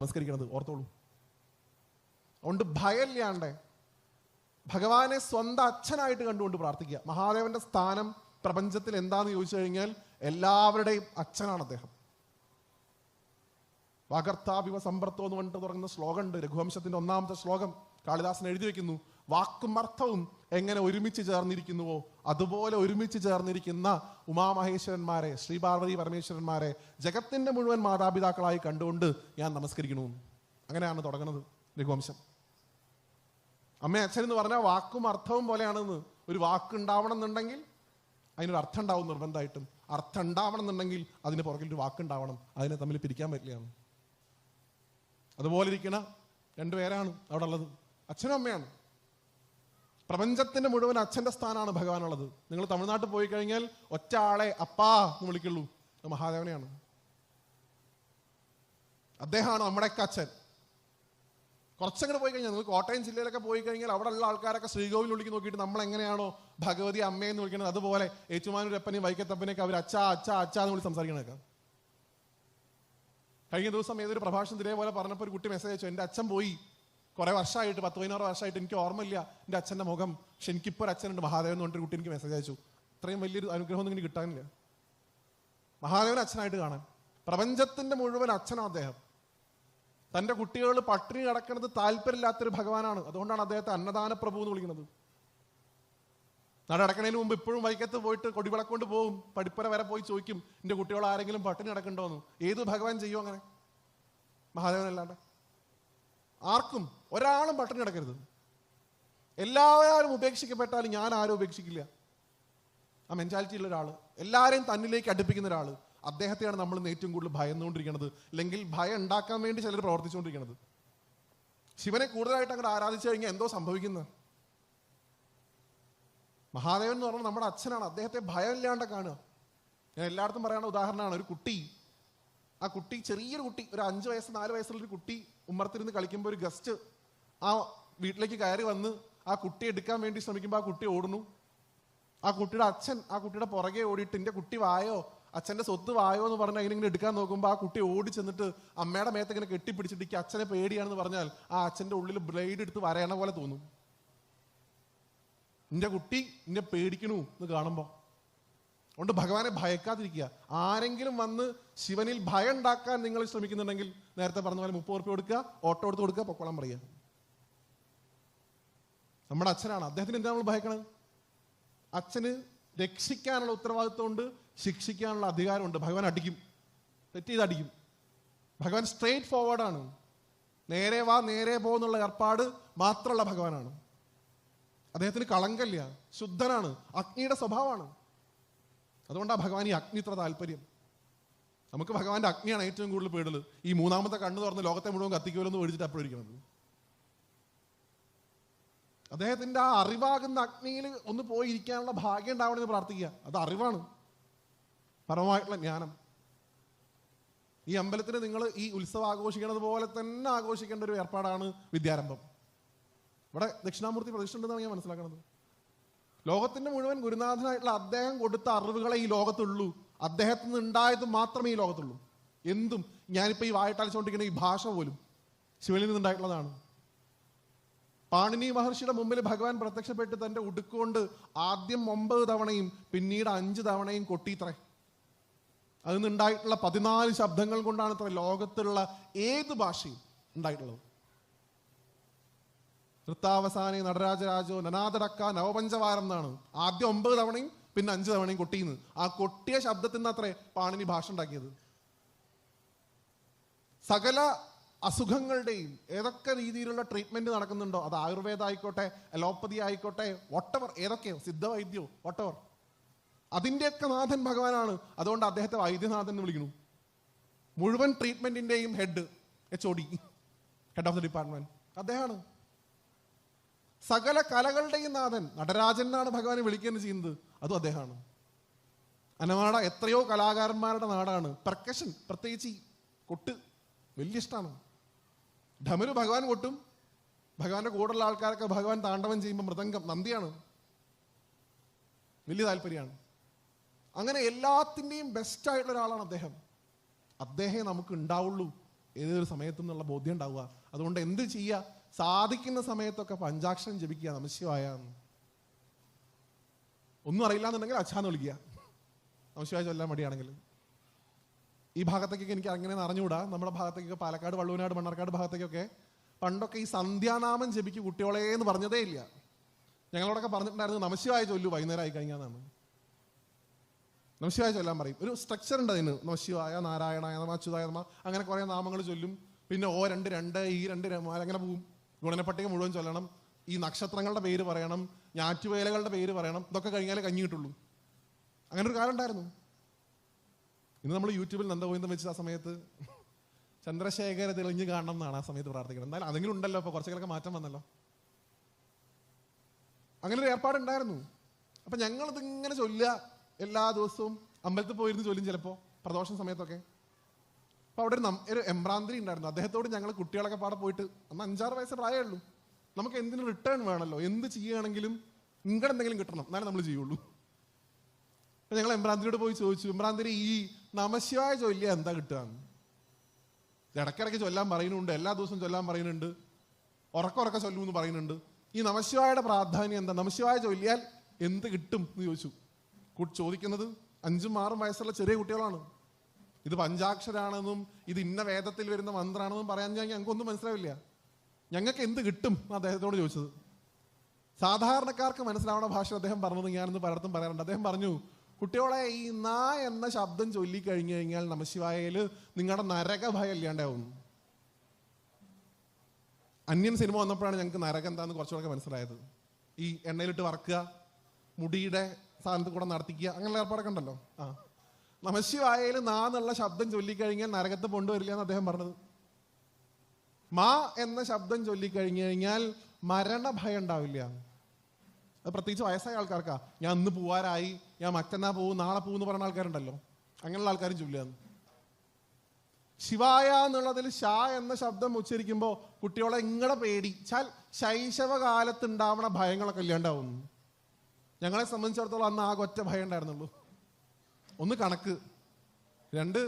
നമസ്കരിക്കുന്നത് ഓർത്തോളൂ. അതുകൊണ്ട് ഭയമില്ലാണ്ട് ഭഗവാനെ സ്വന്തം അച്ഛനായിട്ട് കണ്ടുകൊണ്ട് പ്രാർത്ഥിക്കുക. മഹാദേവന്റെ സ്ഥാനം പ്രപഞ്ചത്തിൽ എന്താന്ന് ചോദിച്ചു കഴിഞ്ഞാൽ എല്ലാവരുടെയും അച്ഛനാണ് അദ്ദേഹം. വാകർത്താവിവ സമ്പ്രത്തോ എന്ന് പറഞ്ഞിട്ട് തുടങ്ങുന്ന ശ്ലോകം ഉണ്ട്. രഘുവംശത്തിന്റെ 1-ാമത്തെ ശ്ലോകം കാളിദാസൻ എഴുതി വെക്കുന്നു. വാക്കും അർത്ഥവും എങ്ങനെ ഒരുമിച്ച് ചേർന്നിരിക്കുന്നുവോ അതുപോലെ ഒരുമിച്ച് ചേർന്നിരിക്കുന്ന ഉമാമഹേശ്വരന്മാരെ, ശ്രീപാർവതി പരമേശ്വരന്മാരെ ജഗത്തിന്റെ മുഴുവൻ മാതാപിതാക്കളായി കണ്ടുകൊണ്ട് ഞാൻ നമസ്കരിക്കണു. അങ്ങനെയാണ് തുടങ്ങുന്നത് രഘുവംശം. അമ്മ അച്ഛൻ എന്ന് പറഞ്ഞാൽ വാക്കും അർത്ഥവും പോലെയാണെന്ന്. ഒരു വാക്കുണ്ടാവണം എന്നുണ്ടെങ്കിൽ അതിനൊരു അർത്ഥം ഉണ്ടാവും നിർബന്ധമായിട്ടും. അർത്ഥം ഉണ്ടാവണം എന്നുണ്ടെങ്കിൽ അതിന് പുറകിൽ ഒരു വാക്കുണ്ടാവണം. അതിനെ തമ്മിൽ പിരിക്കാൻ പറ്റില്ല. അതുപോലെ ഇരിക്കണ രണ്ടുപേരാണ് അവിടെ ഉള്ളത്, അച്ഛനും അമ്മയാണ്. പ്രപഞ്ചത്തിന്റെ മുഴുവൻ അച്ഛന്റെ സ്ഥാനമാണ് ഭഗവാനുള്ളത്. നിങ്ങൾ തമിഴ്നാട്ടിൽ പോയി കഴിഞ്ഞാൽ ഒറ്റ ആളെ അപ്പാ എന്ന് വിളിക്കുള്ളൂ, മഹാദേവനെയാണ്. അദ്ദേഹമാണ് നമ്മുടെയൊക്കെ അച്ഛൻ. കുറച്ചങ്ങോട്ട് പോയി കഴിഞ്ഞാൽ നിങ്ങൾ കോട്ടയം ജില്ലയിലൊക്കെ പോയി കഴിഞ്ഞാൽ അവിടെ ഉള്ള ആൾക്കാരൊക്കെ ശ്രീകോവിൽ വിളിക്ക് നോക്കിയിട്ട് നമ്മൾ എങ്ങനെയാണോ ഭഗവതി അമ്മയെന്ന് വിളിക്കുന്നത് അതുപോലെ ഏറ്റുമാനൂരപ്പനെയും വൈക്കത്തപ്പനെയൊക്കെ അവർ അച്ഛാ അച്ഛാ അച്ഛാ എന്ന് വിളിച്ച് സംസാരിക്കണേക്കാം. കഴിഞ്ഞ ദിവസം ഏതൊരു പ്രഭാഷണത്തിൽ ഇതേപോലെ പറഞ്ഞപ്പോൾ ഒരു കുട്ടി മെസ്സേജ് അയച്ചു, എൻ്റെ അച്ഛൻ പോയി കുറെ വർഷമായിട്ട്, 10-16 വർഷമായിട്ട് എനിക്ക് ഓർമ്മയില്ല എൻ്റെ അച്ഛൻ്റെ മുഖം, പക്ഷെ എനിക്കിപ്പോൾ ഒരു അച്ഛനുണ്ട് മഹാദേവൻ എന്ന് പറഞ്ഞിട്ട് കുട്ടി എനിക്ക് മെസ്സേജ് അയച്ചു. ഇത്രയും വലിയൊരു അനുഗ്രഹം ഒന്നും എനിക്ക് കിട്ടാനില്ല. മഹാദേവൻ അച്ഛനായിട്ട് കാണാൻ. പ്രപഞ്ചത്തിന്റെ മുഴുവൻ അച്ഛനാണ് അദ്ദേഹം. തൻ്റെ കുട്ടികൾ പട്ടിണി കിടക്കുന്നത് താല്പര്യമില്ലാത്തൊരു ഭഗവാനാണ്. അതുകൊണ്ടാണ് അദ്ദേഹത്തെ അന്നദാന പ്രഭു എന്ന് വിളിക്കുന്നത്. നട അടക്കണതിന് മുമ്പ് ഇപ്പോഴും വൈക്കത്ത് പോയിട്ട് കൊടിവിളക്കൊണ്ട് പോകും. പടിപ്പുര വരെ പോയി ചോദിക്കും, എൻ്റെ കുട്ടികൾ ആരെങ്കിലും പട്ടിണി കിടക്കണ്ടോന്ന്. ഏത് ഭഗവാൻ ചെയ്യും അങ്ങനെ? മഹാദേവനല്ലാണ്ട് ആർക്കും ഒരാളും പട്ടിണി കിടക്കരുത്. എല്ലാവരും ഉപേക്ഷിക്കപ്പെട്ടാലും ഞാൻ ആരും ഉപേക്ഷിക്കില്ല. ആ മെന്റാലിറ്റി ഉള്ള ഒരാള്, എല്ലാവരെയും തന്നിലേക്ക് അടുപ്പിക്കുന്ന ഒരാള്, അദ്ദേഹത്തെയാണ് നമ്മൾ ഏറ്റവും കൂടുതൽ ഭയന്നുകൊണ്ടിരിക്കുന്നത്. അല്ലെങ്കിൽ ഭയം ഉണ്ടാക്കാൻ വേണ്ടി ചിലർ പ്രവർത്തിച്ചുകൊണ്ടിരിക്കുന്നത്. ശിവനെ കൂടുതലായിട്ട് അങ്ങോട്ട് ആരാധിച്ചു കഴിഞ്ഞാൽ എന്തോ സംഭവിക്കുന്നത്. മഹാദേവൻ എന്ന് പറഞ്ഞാൽ നമ്മുടെ അച്ഛനാണ്. അദ്ദേഹത്തെ ഭയമില്ലാണ്ട് കാണുക. ഞാൻ എല്ലായിടത്തും പറയുന്ന ഉദാഹരണമാണ് ഒരു കുട്ടി. ആ കുട്ടി ചെറിയൊരു കുട്ടി, ഒരു 5 വയസ്സ് 4 വയസ്സുള്ളൊരു കുട്ടി ഉമ്മറത്തിരുന്ന് കളിക്കുമ്പോൾ ഒരു ഗസ്റ്റ് ആ വീട്ടിലേക്ക് കയറി വന്ന് ആ കുട്ടിയെ എടുക്കാൻ വേണ്ടി ശ്രമിക്കുമ്പോൾ ആ കുട്ടി ഓടുന്നു. ആ കുട്ടിയുടെ അച്ഛൻ ആ കുട്ടിയുടെ പുറകെ ഓടിയിട്ട് എൻ്റെ കുട്ടി വായോ, അച്ഛൻ്റെ സ്വത്ത് വായോ എന്ന് പറഞ്ഞാൽ അതിനിങ്ങനെ എടുക്കാൻ നോക്കുമ്പോൾ ആ കുട്ടി ഓടി ചെന്നിട്ട് അമ്മയുടെ മേത്ത് ഇങ്ങനെ കെട്ടിപ്പിടിച്ചിട്ട് അച്ഛനെ പേടിയാണെന്ന് പറഞ്ഞാൽ ആ അച്ഛൻ്റെ ഉള്ളിൽ ബ്ലേഡ് എടുത്ത് വരയണ പോലെ തോന്നും. എൻ്റെ കുട്ടി എന്നെ പേടിക്കണു എന്ന് കാണുമ്പോൾ. അതുകൊണ്ട് ഭഗവാനെ ഭയക്കാതിരിക്കുക. ആരെങ്കിലും വന്ന് ശിവനിൽ ഭയം ഉണ്ടാക്കാൻ നിങ്ങൾ ശ്രമിക്കുന്നുണ്ടെങ്കിൽ നേരത്തെ പറഞ്ഞ പോലെ 30 ഉറുപ്പിക കൊടുക്കുക, ഓട്ടോ എടുത്ത് കൊടുക്കുക, പൊക്കോളം പറയുക. നമ്മുടെ അച്ഛനാണ്. അദ്ദേഹത്തിന് എന്താ നമ്മൾ ഭയക്കണത്? അച്ഛന് രക്ഷിക്കാനുള്ള ഉത്തരവാദിത്വമുണ്ട്, ശിക്ഷിക്കാനുള്ള അധികാരമുണ്ട്. ഭഗവാൻ അടിക്കും, തെറ്റ് ചെയ്ത് അടിക്കും. ഭഗവാൻ സ്ട്രെയിറ്റ് ഫോർവേഡാണ്. നേരെ വാ നേരെ പോകുന്നുള്ള ഏർപ്പാട് മാത്രമുള്ള ഭഗവാനാണ്. അദ്ദേഹത്തിന് കളങ്കല്ല, ശുദ്ധനാണ്, അഗ്നിയുടെ സ്വഭാവമാണ്. അതുകൊണ്ടാണ് ഭഗവാൻ ഈ അഗ്നി ഇത്ര താല്പര്യം. നമുക്ക് ഭഗവാന്റെ അഗ്നിയാണ് ഏറ്റവും കൂടുതൽ പേടൽ. ഈ 3-ാമത്തെ കണ്ണ് തുറന്ന് ലോകത്തെ മുഴുവൻ കത്തിക്കുമല്ലോ എന്ന് മേടിച്ചിട്ട് അപ്പോഴിരിക്കുന്നത്. അദ്ദേഹത്തിന്റെ ആ അറിവാകുന്ന അഗ്നിയിൽ ഒന്ന് പോയി ഇരിക്കാനുള്ള ഭാഗ്യം ഉണ്ടാവണമെന്ന് പ്രാർത്ഥിക്കുക. അത് അറിവാണ്, പരമമായിട്ടുള്ള ജ്ഞാനം. ഈ അമ്പലത്തിന് നിങ്ങൾ ഈ ഉത്സവം ആഘോഷിക്കുന്നത് പോലെ തന്നെ ആഘോഷിക്കേണ്ട ഒരു ഏർപ്പാടാണ് വിദ്യാരംഭം. ഇവിടെ ദക്ഷിണാമൂർത്തി പ്രതിഷ്ഠ ഉണ്ടെന്നാണ് ഞാൻ മനസ്സിലാക്കുന്നത്. ലോകത്തിന്റെ മുഴുവൻ ഗുരുനാഥനായിട്ടുള്ള അദ്ദേഹം കൊടുത്ത അറിവുകളെ ഈ ലോകത്തുള്ളൂ. അദ്ദേഹത്തിൽ നിന്ന് ഉണ്ടായത് മാത്രമേ ഈ ലോകത്തുള്ളൂ. എന്തും ഞാനിപ്പോൾ ഈ വായിട്ടലച്ചുകൊണ്ടിരിക്കുന്ന ഈ ഭാഷ പോലും ശിവനിൽ നിന്നുണ്ടായിട്ടുള്ളതാണ്. പാണിനി മഹർഷിയുടെ മുമ്പിൽ ഭഗവാൻ പ്രത്യക്ഷപ്പെട്ട് തൻ്റെ ഉടുക്കുകൊണ്ട് ആദ്യം 9 തവണയും പിന്നീട് 5 തവണയും കൊട്ടിത്രേ. അതിൽ നിന്നുണ്ടായിട്ടുള്ള 14 ശബ്ദങ്ങൾ കൊണ്ടാണ് ഇത്ര ലോകത്തുള്ള ഏത് ഭാഷയും ഉണ്ടായിട്ടുള്ളത്. വൃത്താവസാനി നടരാജരാജോ നനാദടക്ക നവപഞ്ചവാരം എന്നാണ്. ആദ്യം 9 തവണയും പിന്നെ 5 തവണയും കൊട്ടിന്ന്. ആ കൊട്ടിയ ശബ്ദത്തിൽ നിന്ന് അത്രേ പാണിനി ഭാഷ ഉണ്ടാക്കിയത്. സകല അസുഖങ്ങളുടെയും ഏതൊക്കെ രീതിയിലുള്ള ട്രീറ്റ്മെന്റ് നടക്കുന്നുണ്ടോ, അത് ആയുർവേദം ആയിക്കോട്ടെ, അലോപ്പതി ആയിക്കോട്ടെ, വോട്ടവർ, ഏതൊക്കെയോ സിദ്ധവൈദ്യോ വോട്ടവർ, അതിൻ്റെയൊക്കെ നാഥൻ ഭഗവാനാണ്. അതുകൊണ്ട് അദ്ദേഹത്തെ വൈദ്യനാഥൻ എന്ന് വിളിക്കുന്നു. മുഴുവൻ ട്രീറ്റ്മെന്റിന്റെയും head HOD, head of the department അദ്ദേഹമാണ്. സകല കലകളുടെയും നാഥൻ നടരാജൻ എന്നാണ് ഭഗവാനെ വിളിക്കുകയാണ് ചെയ്യുന്നത്, അതും അദ്ദേഹമാണ്. അനമാട എത്രയോ കലാകാരന്മാരുടെ നാടാണ്. പെർക്കഷൻ, പ്രത്യേകിച്ച് കൊട്ട് വലിയ ഇഷ്ടമാണ്. ധമരു ഭഗവാൻ കൊട്ടും. ഭഗവാന്റെ കൂടെയുള്ള ആൾക്കാരൊക്കെ ഭഗവാൻ താണ്ഡവം ചെയ്യുമ്പോൾ മൃദംഗം, നന്ദിയാണ്, വലിയ താല്പര്യമാണ്. അങ്ങനെ എല്ലാത്തിൻ്റെയും ബെസ്റ്റ് ആയിട്ടുള്ള ഒരാളാണ് അദ്ദേഹം. അദ്ദേഹമേ നമുക്ക് ഉണ്ടാവുള്ളൂ ഏതൊരു സമയത്തു നിന്നുള്ള ബോധ്യം ഉണ്ടാവുക. അതുകൊണ്ട് എന്ത് ചെയ്യുക? സാധിക്കുന്ന സമയത്തൊക്കെ പഞ്ചാക്ഷരം ജപിക്കുക, നമഃശിവായ. ഒന്നും അറിയില്ല എന്നുണ്ടെങ്കിൽ അച്ഛാന്ന് വിളിക്കുക, നമഃശിവായ ചൊല്ലാൻ മടിയാണെങ്കിൽ. ഈ ഭാഗത്തേക്കൊക്കെ എനിക്ക് അങ്ങനെ അറിഞ്ഞുകൂടാ. നമ്മുടെ ഭാഗത്തേക്കൊക്കെ പാലക്കാട്, വള്ളൂനാട്, മണ്ണാർക്കാട് ഭാഗത്തേക്കൊക്കെ പണ്ടൊക്കെ ഈ സന്ധ്യാനാമം ജപിക്ക് കുട്ടികളെ എന്ന് പറഞ്ഞതേ ഇല്ല. ഞങ്ങളോടൊക്കെ പറഞ്ഞിട്ടുണ്ടായിരുന്നു നമഃശിവായ ചൊല്ലു വൈകുന്നേരം ആയി കഴിഞ്ഞാന്നാണ്. നമഃശിവായ ചൊല്ലാൻ പറയും. ഒരു സ്ട്രക്ചർ ഉണ്ട് അതിന്. നമഃശിവായ, നാരായണായ നമഃ, അച്യുതായ നമഃ, അങ്ങനെ കുറേ നാമങ്ങൾ ചൊല്ലും. പിന്നെ ഓ 2 2 ഈ 2 അങ്ങനെ പോവും. ഗുണനപ്പട്ടിക മുഴുവൻ ചൊല്ലണം. ഈ നക്ഷത്രങ്ങളുടെ പേര് പറയണം, ഞാറ്റുവേലകളുടെ പേര് പറയണം. ഇതൊക്കെ കഴിഞ്ഞാലേ കഞ്ഞി കിട്ടുള്ളൂ. അങ്ങനെ ഒരു കാലം ഉണ്ടായിരുന്നു. ഇന്ന് നമ്മൾ യൂട്യൂബിൽ നന്ദഗോവിന്ദം വെച്ച് ആ സമയത്ത് ചന്ദ്രശേഖര തെളിഞ്ഞ് കാണണം എന്നാണ് ആ സമയത്ത് പ്രാർത്ഥിക്കുന്നത്. എന്നാലും അതെങ്കിലും ഉണ്ടല്ലോ, ഇപ്പോൾ കുറച്ചൊക്കെ മാറ്റം വന്നല്ലോ. അങ്ങനെ ഒരു ഏർപ്പാടുണ്ടായിരുന്നു. അപ്പം ഞങ്ങളിതിങ്ങനെ ചൊല്ലുക, എല്ലാ ദിവസവും അമ്പലത്തിൽ പോയിരുന്നു ചൊല്ലും, ചിലപ്പോൾ പ്രദോഷം സമയത്തൊക്കെ. അപ്പോൾ അവിടെ ഒരു എംബ്രാന്തിരി ഉണ്ടായിരുന്നു. അദ്ദേഹത്തോട് ഞങ്ങൾ കുട്ടികളൊക്കെ പാടെ പോയിട്ട്, അന്ന് 5-6 വയസ്സ് പ്രായമേ ഉള്ളൂ. നമുക്ക് എന്തിനും റിട്ടേൺ വേണമല്ലോ, എന്ത് ചെയ്യുകയാണെങ്കിലും ഇങ്ങടെ എന്തെങ്കിലും കിട്ടണം, എന്നാലും നമ്മൾ ചെയ്യുള്ളൂ. അപ്പം ഞങ്ങൾ എംബ്രാന്തിരിയോട് പോയി ചോദിച്ചു, എംബ്രാന്തിരി ഈ നമഃശിവായ ചൊല്ലിയ എന്താ കിട്ടുക? ഇടയ്ക്കിടയ്ക്ക് ചൊല്ലാൻ പറയുന്നുണ്ട്, എല്ലാ ദിവസവും ചൊല്ലാൻ പറയുന്നുണ്ട്, ഉറക്ക ചൊല്ലുമെന്ന് പറയുന്നുണ്ട്. ഈ നമഃശിവായുടെ പ്രാധാന്യം എന്താ? നമഃശിവായ ചൊല്ലിയാൽ എന്ത് കിട്ടും എന്ന് ചോദിച്ചു. ചോദിക്കുന്നത് 5-6 വയസ്സുള്ള ചെറിയ കുട്ടികളാണ്. ഇത് പഞ്ചാക്ഷരാണെന്നും ഇത് ഇന്ന വേദത്തിൽ വരുന്ന മന്ത്രാണെന്നും പറയാൻ ഞങ്ങൾക്കൊന്നും മനസ്സിലാവില്ല. ഞങ്ങൾക്ക് എന്ത് കിട്ടും എന്ന് അദ്ദേഹത്തോട് ചോദിച്ചത്. സാധാരണക്കാർക്ക് മനസ്സിലാവുന്ന ഭാഷ അദ്ദേഹം പറഞ്ഞത് ഞാനിന്ന് പലയിടത്തും പറയാറുണ്ട്. അദ്ദേഹം പറഞ്ഞു, കുട്ടികളെ ഈ നാ എന്ന ശബ്ദം ചൊല്ലിക്കഴിഞ്ഞു കഴിഞ്ഞാൽ നമഃശിവായയിൽ നിങ്ങളുടെ നരകഭയം ഇല്ലാണ്ടാവും. അന്യൻ സിനിമ വന്നപ്പോഴാണ് ഞങ്ങൾക്ക് നരകം എന്താണെന്ന് കുറച്ചുകൂടെ മനസ്സിലായത്. ഈ എണ്ണയിലിട്ട് വറക്കുക, മുടിയുടെ സ്ഥാനത്ത് കൂടെ നടത്തിക്കുക, അങ്ങനെയുള്ള ഏർപ്പാടൊക്കെ ഉണ്ടല്ലോ. നമഃശിവായയിൽ നാ എന്നുള്ള ശബ്ദം ചൊല്ലിക്കഴിഞ്ഞാൽ നരകത്ത് കൊണ്ടുവരില്ല എന്ന് അദ്ദേഹം പറഞ്ഞത്. മാ എന്ന ശബ്ദം ചൊല്ലിക്കഴിഞ്ഞു കഴിഞ്ഞാൽ മരണഭയം ഉണ്ടാവില്ല. അത് പ്രത്യേകിച്ച് വയസ്സായ ആൾക്കാർക്കാ. ഞാൻ ഇന്ന് പോവാറായി, ഞാൻ മറ്റന്നാ പോവും, നാളെ പോകും എന്ന് പറയുന്ന ആൾക്കാരുണ്ടല്ലോ, അങ്ങനെയുള്ള ആൾക്കാരും ചൊല്ലുകയാണ്. ശിവായ എന്നുള്ളതിൽ ഷാ എന്ന ശബ്ദം ഉച്ചരിക്കുമ്പോൾ കുട്ടികളെ ഇങ്ങടെ പേടിച്ചാൽ ശൈശവകാലത്ത് ഉണ്ടാവണ ഭയങ്ങളൊക്കെ ഇല്ലാണ്ടാവും. ഞങ്ങളെ സംബന്ധിച്ചിടത്തോളം അന്ന് ആകെ ഒറ്റ ഭയം ഉണ്ടായിരുന്നുള്ളൂ. ഒന്ന് കണക്ക്, 2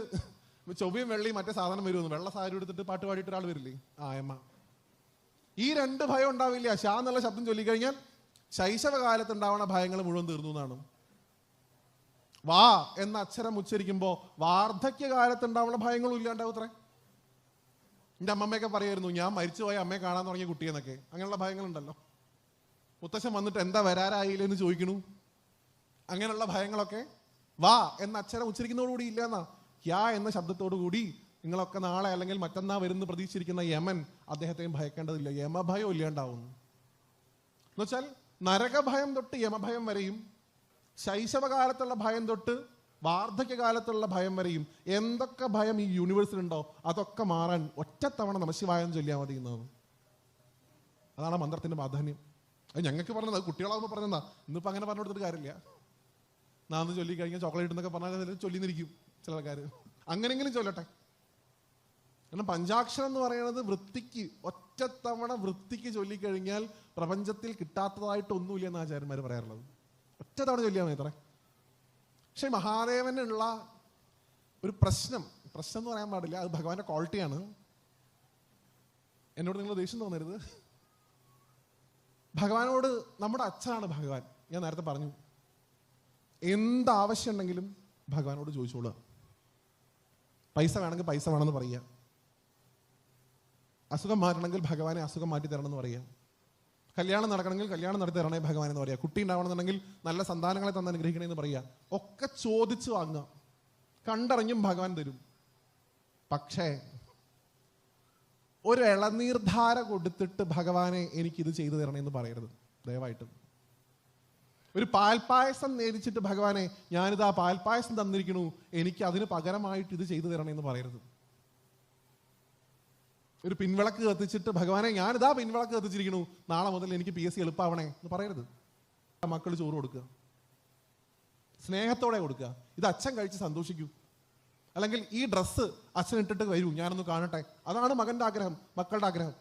ചൊവ്വയും വെള്ളിയും മറ്റേ സാധനം വരുമെന്ന്, വെള്ള സാരി എടുത്തിട്ട് പാട്ട് പാടിയിട്ട് ഒരാൾ വരില്ലേ, എമ്മ. ഈ 2 ഭയം ഉണ്ടാവില്ല. ഷാ എന്നുള്ള ശബ്ദം ചൊല്ലിക്കഴിഞ്ഞാൽ ശൈശവകാലത്ത് ഉണ്ടാവണ ഭയങ്ങൾ മുഴുവൻ തീർന്നു എന്നാണ്. വാ എന്ന അക്ഷരം ഉച്ചരിക്കുമ്പോൾ വാർദ്ധക്യകാലത്ത് ഉണ്ടാവുന്ന ഭയങ്ങളും ഇല്ലാണ്ടാവത്രേ. എൻ്റെ അമ്മമ്മയൊക്കെ പറയായിരുന്നു, ഞാൻ മരിച്ചുപോയ അമ്മയെ കാണാൻ തുടങ്ങിയ കുട്ടിയെന്നൊക്കെ. അങ്ങനെയുള്ള ഭയങ്ങളുണ്ടല്ലോ. മുത്തശ്ശൻ വന്നിട്ട് എന്താ വരാറായില്ലെന്ന് ചോദിക്കണു. അങ്ങനെയുള്ള ഭയങ്ങളൊക്കെ വാ എന്ന അക്ഷരം ഉച്ചരിക്കുന്നതോടുകൂടി ഇല്ല എന്നാ. യാ എന്ന ശബ്ദത്തോടു കൂടി നിങ്ങളൊക്കെ നാളെ അല്ലെങ്കിൽ മറ്റന്നാ വരുന്ന പ്രതീക്ഷിച്ചിരിക്കുന്ന യമൻ അദ്ദേഹത്തെയും ഭയക്കേണ്ടതില്ല. യമഭയം ഇല്ലാണ്ടാവുന്നു എന്നുവെച്ചാൽ നരകഭയം തൊട്ട് യമഭയം വരെയും, ശൈശവകാലത്തുള്ള ഭയം തൊട്ട് വാർദ്ധക്യകാലത്തുള്ള ഭയം വരെയും എന്തൊക്കെ ഭയം ഈ യൂണിവേഴ്സിലുണ്ടോ അതൊക്കെ മാറാൻ ഒറ്റത്തവണ നമഃശിവായം ചൊല്ലിയാൽ മതി എന്നാണ്. അതാണ് മന്ത്രത്തിന്റെ പ്രാധാന്യം. അത് ഞങ്ങൾക്ക് പറഞ്ഞത്, അത് കുട്ടികളാകുമ്പോൾ പറഞ്ഞതാ. ഇന്നിപ്പോൾ അങ്ങനെ പറഞ്ഞു കൊടുത്തിട്ട് കാര്യമില്ല. നാന്ന് ചൊല്ലിക്കഴിഞ്ഞാൽ ചോക്ലേറ്റ് എന്നൊക്കെ പറഞ്ഞാൽ ചൊല്ലിന്നിരിക്കും ചില ആൾക്കാർ. അങ്ങനെങ്കിലും ചൊല്ലട്ടെ. കാരണം പഞ്ചാക്ഷരം എന്ന് പറയുന്നത് വൃത്തിക്ക്, ഒറ്റത്തവണ വൃത്തിക്ക് ചൊല്ലിക്കഴിഞ്ഞാൽ പ്രപഞ്ചത്തിൽ കിട്ടാത്തതായിട്ടൊന്നുമില്ല എന്ന് ആചാര്യന്മാർ പറയാറുള്ളത്. ഒറ്റത്തവണ ചൊല്ലിയാൽ മതി അത്രേ. പക്ഷെ മഹാദേവനുള്ള ഒരു പ്രശ്നം എന്ന് പറയാൻ പാടില്ല, അത് ഭഗവാന്റെ ക്വാളിറ്റിയാണ്. എന്നോട് നിങ്ങൾ ദേഷ്യം തോന്നരുത്. ഭഗവാനോട്, നമ്മുടെ അച്ഛനാണ് ഭഗവാൻ. ഞാൻ നേരത്തെ പറഞ്ഞു, എന്താവശ്യം ഉണ്ടെങ്കിലും ഭഗവാനോട് ചോദിച്ചോളുക. പൈസ വേണമെങ്കിൽ പൈസ വേണമെന്ന് പറയുക. അസുഖം മാറ്റണമെങ്കിൽ ഭഗവാനെ അസുഖം മാറ്റി തരണമെന്ന് പറയുക. കല്യാണം നടക്കണമെങ്കിൽ കല്യാണം നടത്തി തരണേ ഭഗവാൻ എന്ന് പറയുക. കുട്ടി ഉണ്ടാവണമെന്നുണ്ടെങ്കിൽ നല്ല സന്താനങ്ങളെ തന്ന് അനുഗ്രഹിക്കണമെന്ന് പറയുക. ഒക്കെ ചോദിച്ചു വാങ്ങുക. കണ്ടറിഞ്ഞും ഭഗവാൻ തരും. പക്ഷേ ഒരു ഇളനീർധാര കൊടുത്തിട്ട് ഭഗവാനെ എനിക്കിത് ചെയ്തു തരണമെന്ന് പറയരുത് ദയവായിട്ട്. ഒരു പാൽപ്പായസം നേദിച്ചിട്ട് ഭഗവാനെ ഞാനിതാ പാൽപ്പായസം തന്നിരിക്കണു, എനിക്ക് അതിന് പകരമായിട്ട് ഇത് ചെയ്തു തരണമെന്ന് പറയരുത്. ഒരു പിൻവിളക്ക് കത്തിച്ചിട്ട് ഭഗവാനെ ഞാനിതാ പിൻവിളക്ക് കത്തിച്ചിരിക്കണു, നാളെ മുതൽ എനിക്ക് PSC എളുപ്പമാവണേ എന്ന് പറയരുത്. മക്കൾ ചോറ് കൊടുക്കുക, സ്നേഹത്തോടെ കൊടുക്കുക. ഇത് അച്ഛൻ കഴിച്ച് സന്തോഷിക്കൂ. അല്ലെങ്കിൽ ഈ ഡ്രസ്സ് അച്ഛൻ ഇട്ടിട്ട് വരൂ, ഞാനൊന്ന് കാണട്ടെ. അതാണ് മകൻ്റെ ആഗ്രഹം, മക്കളുടെ ആഗ്രഹം.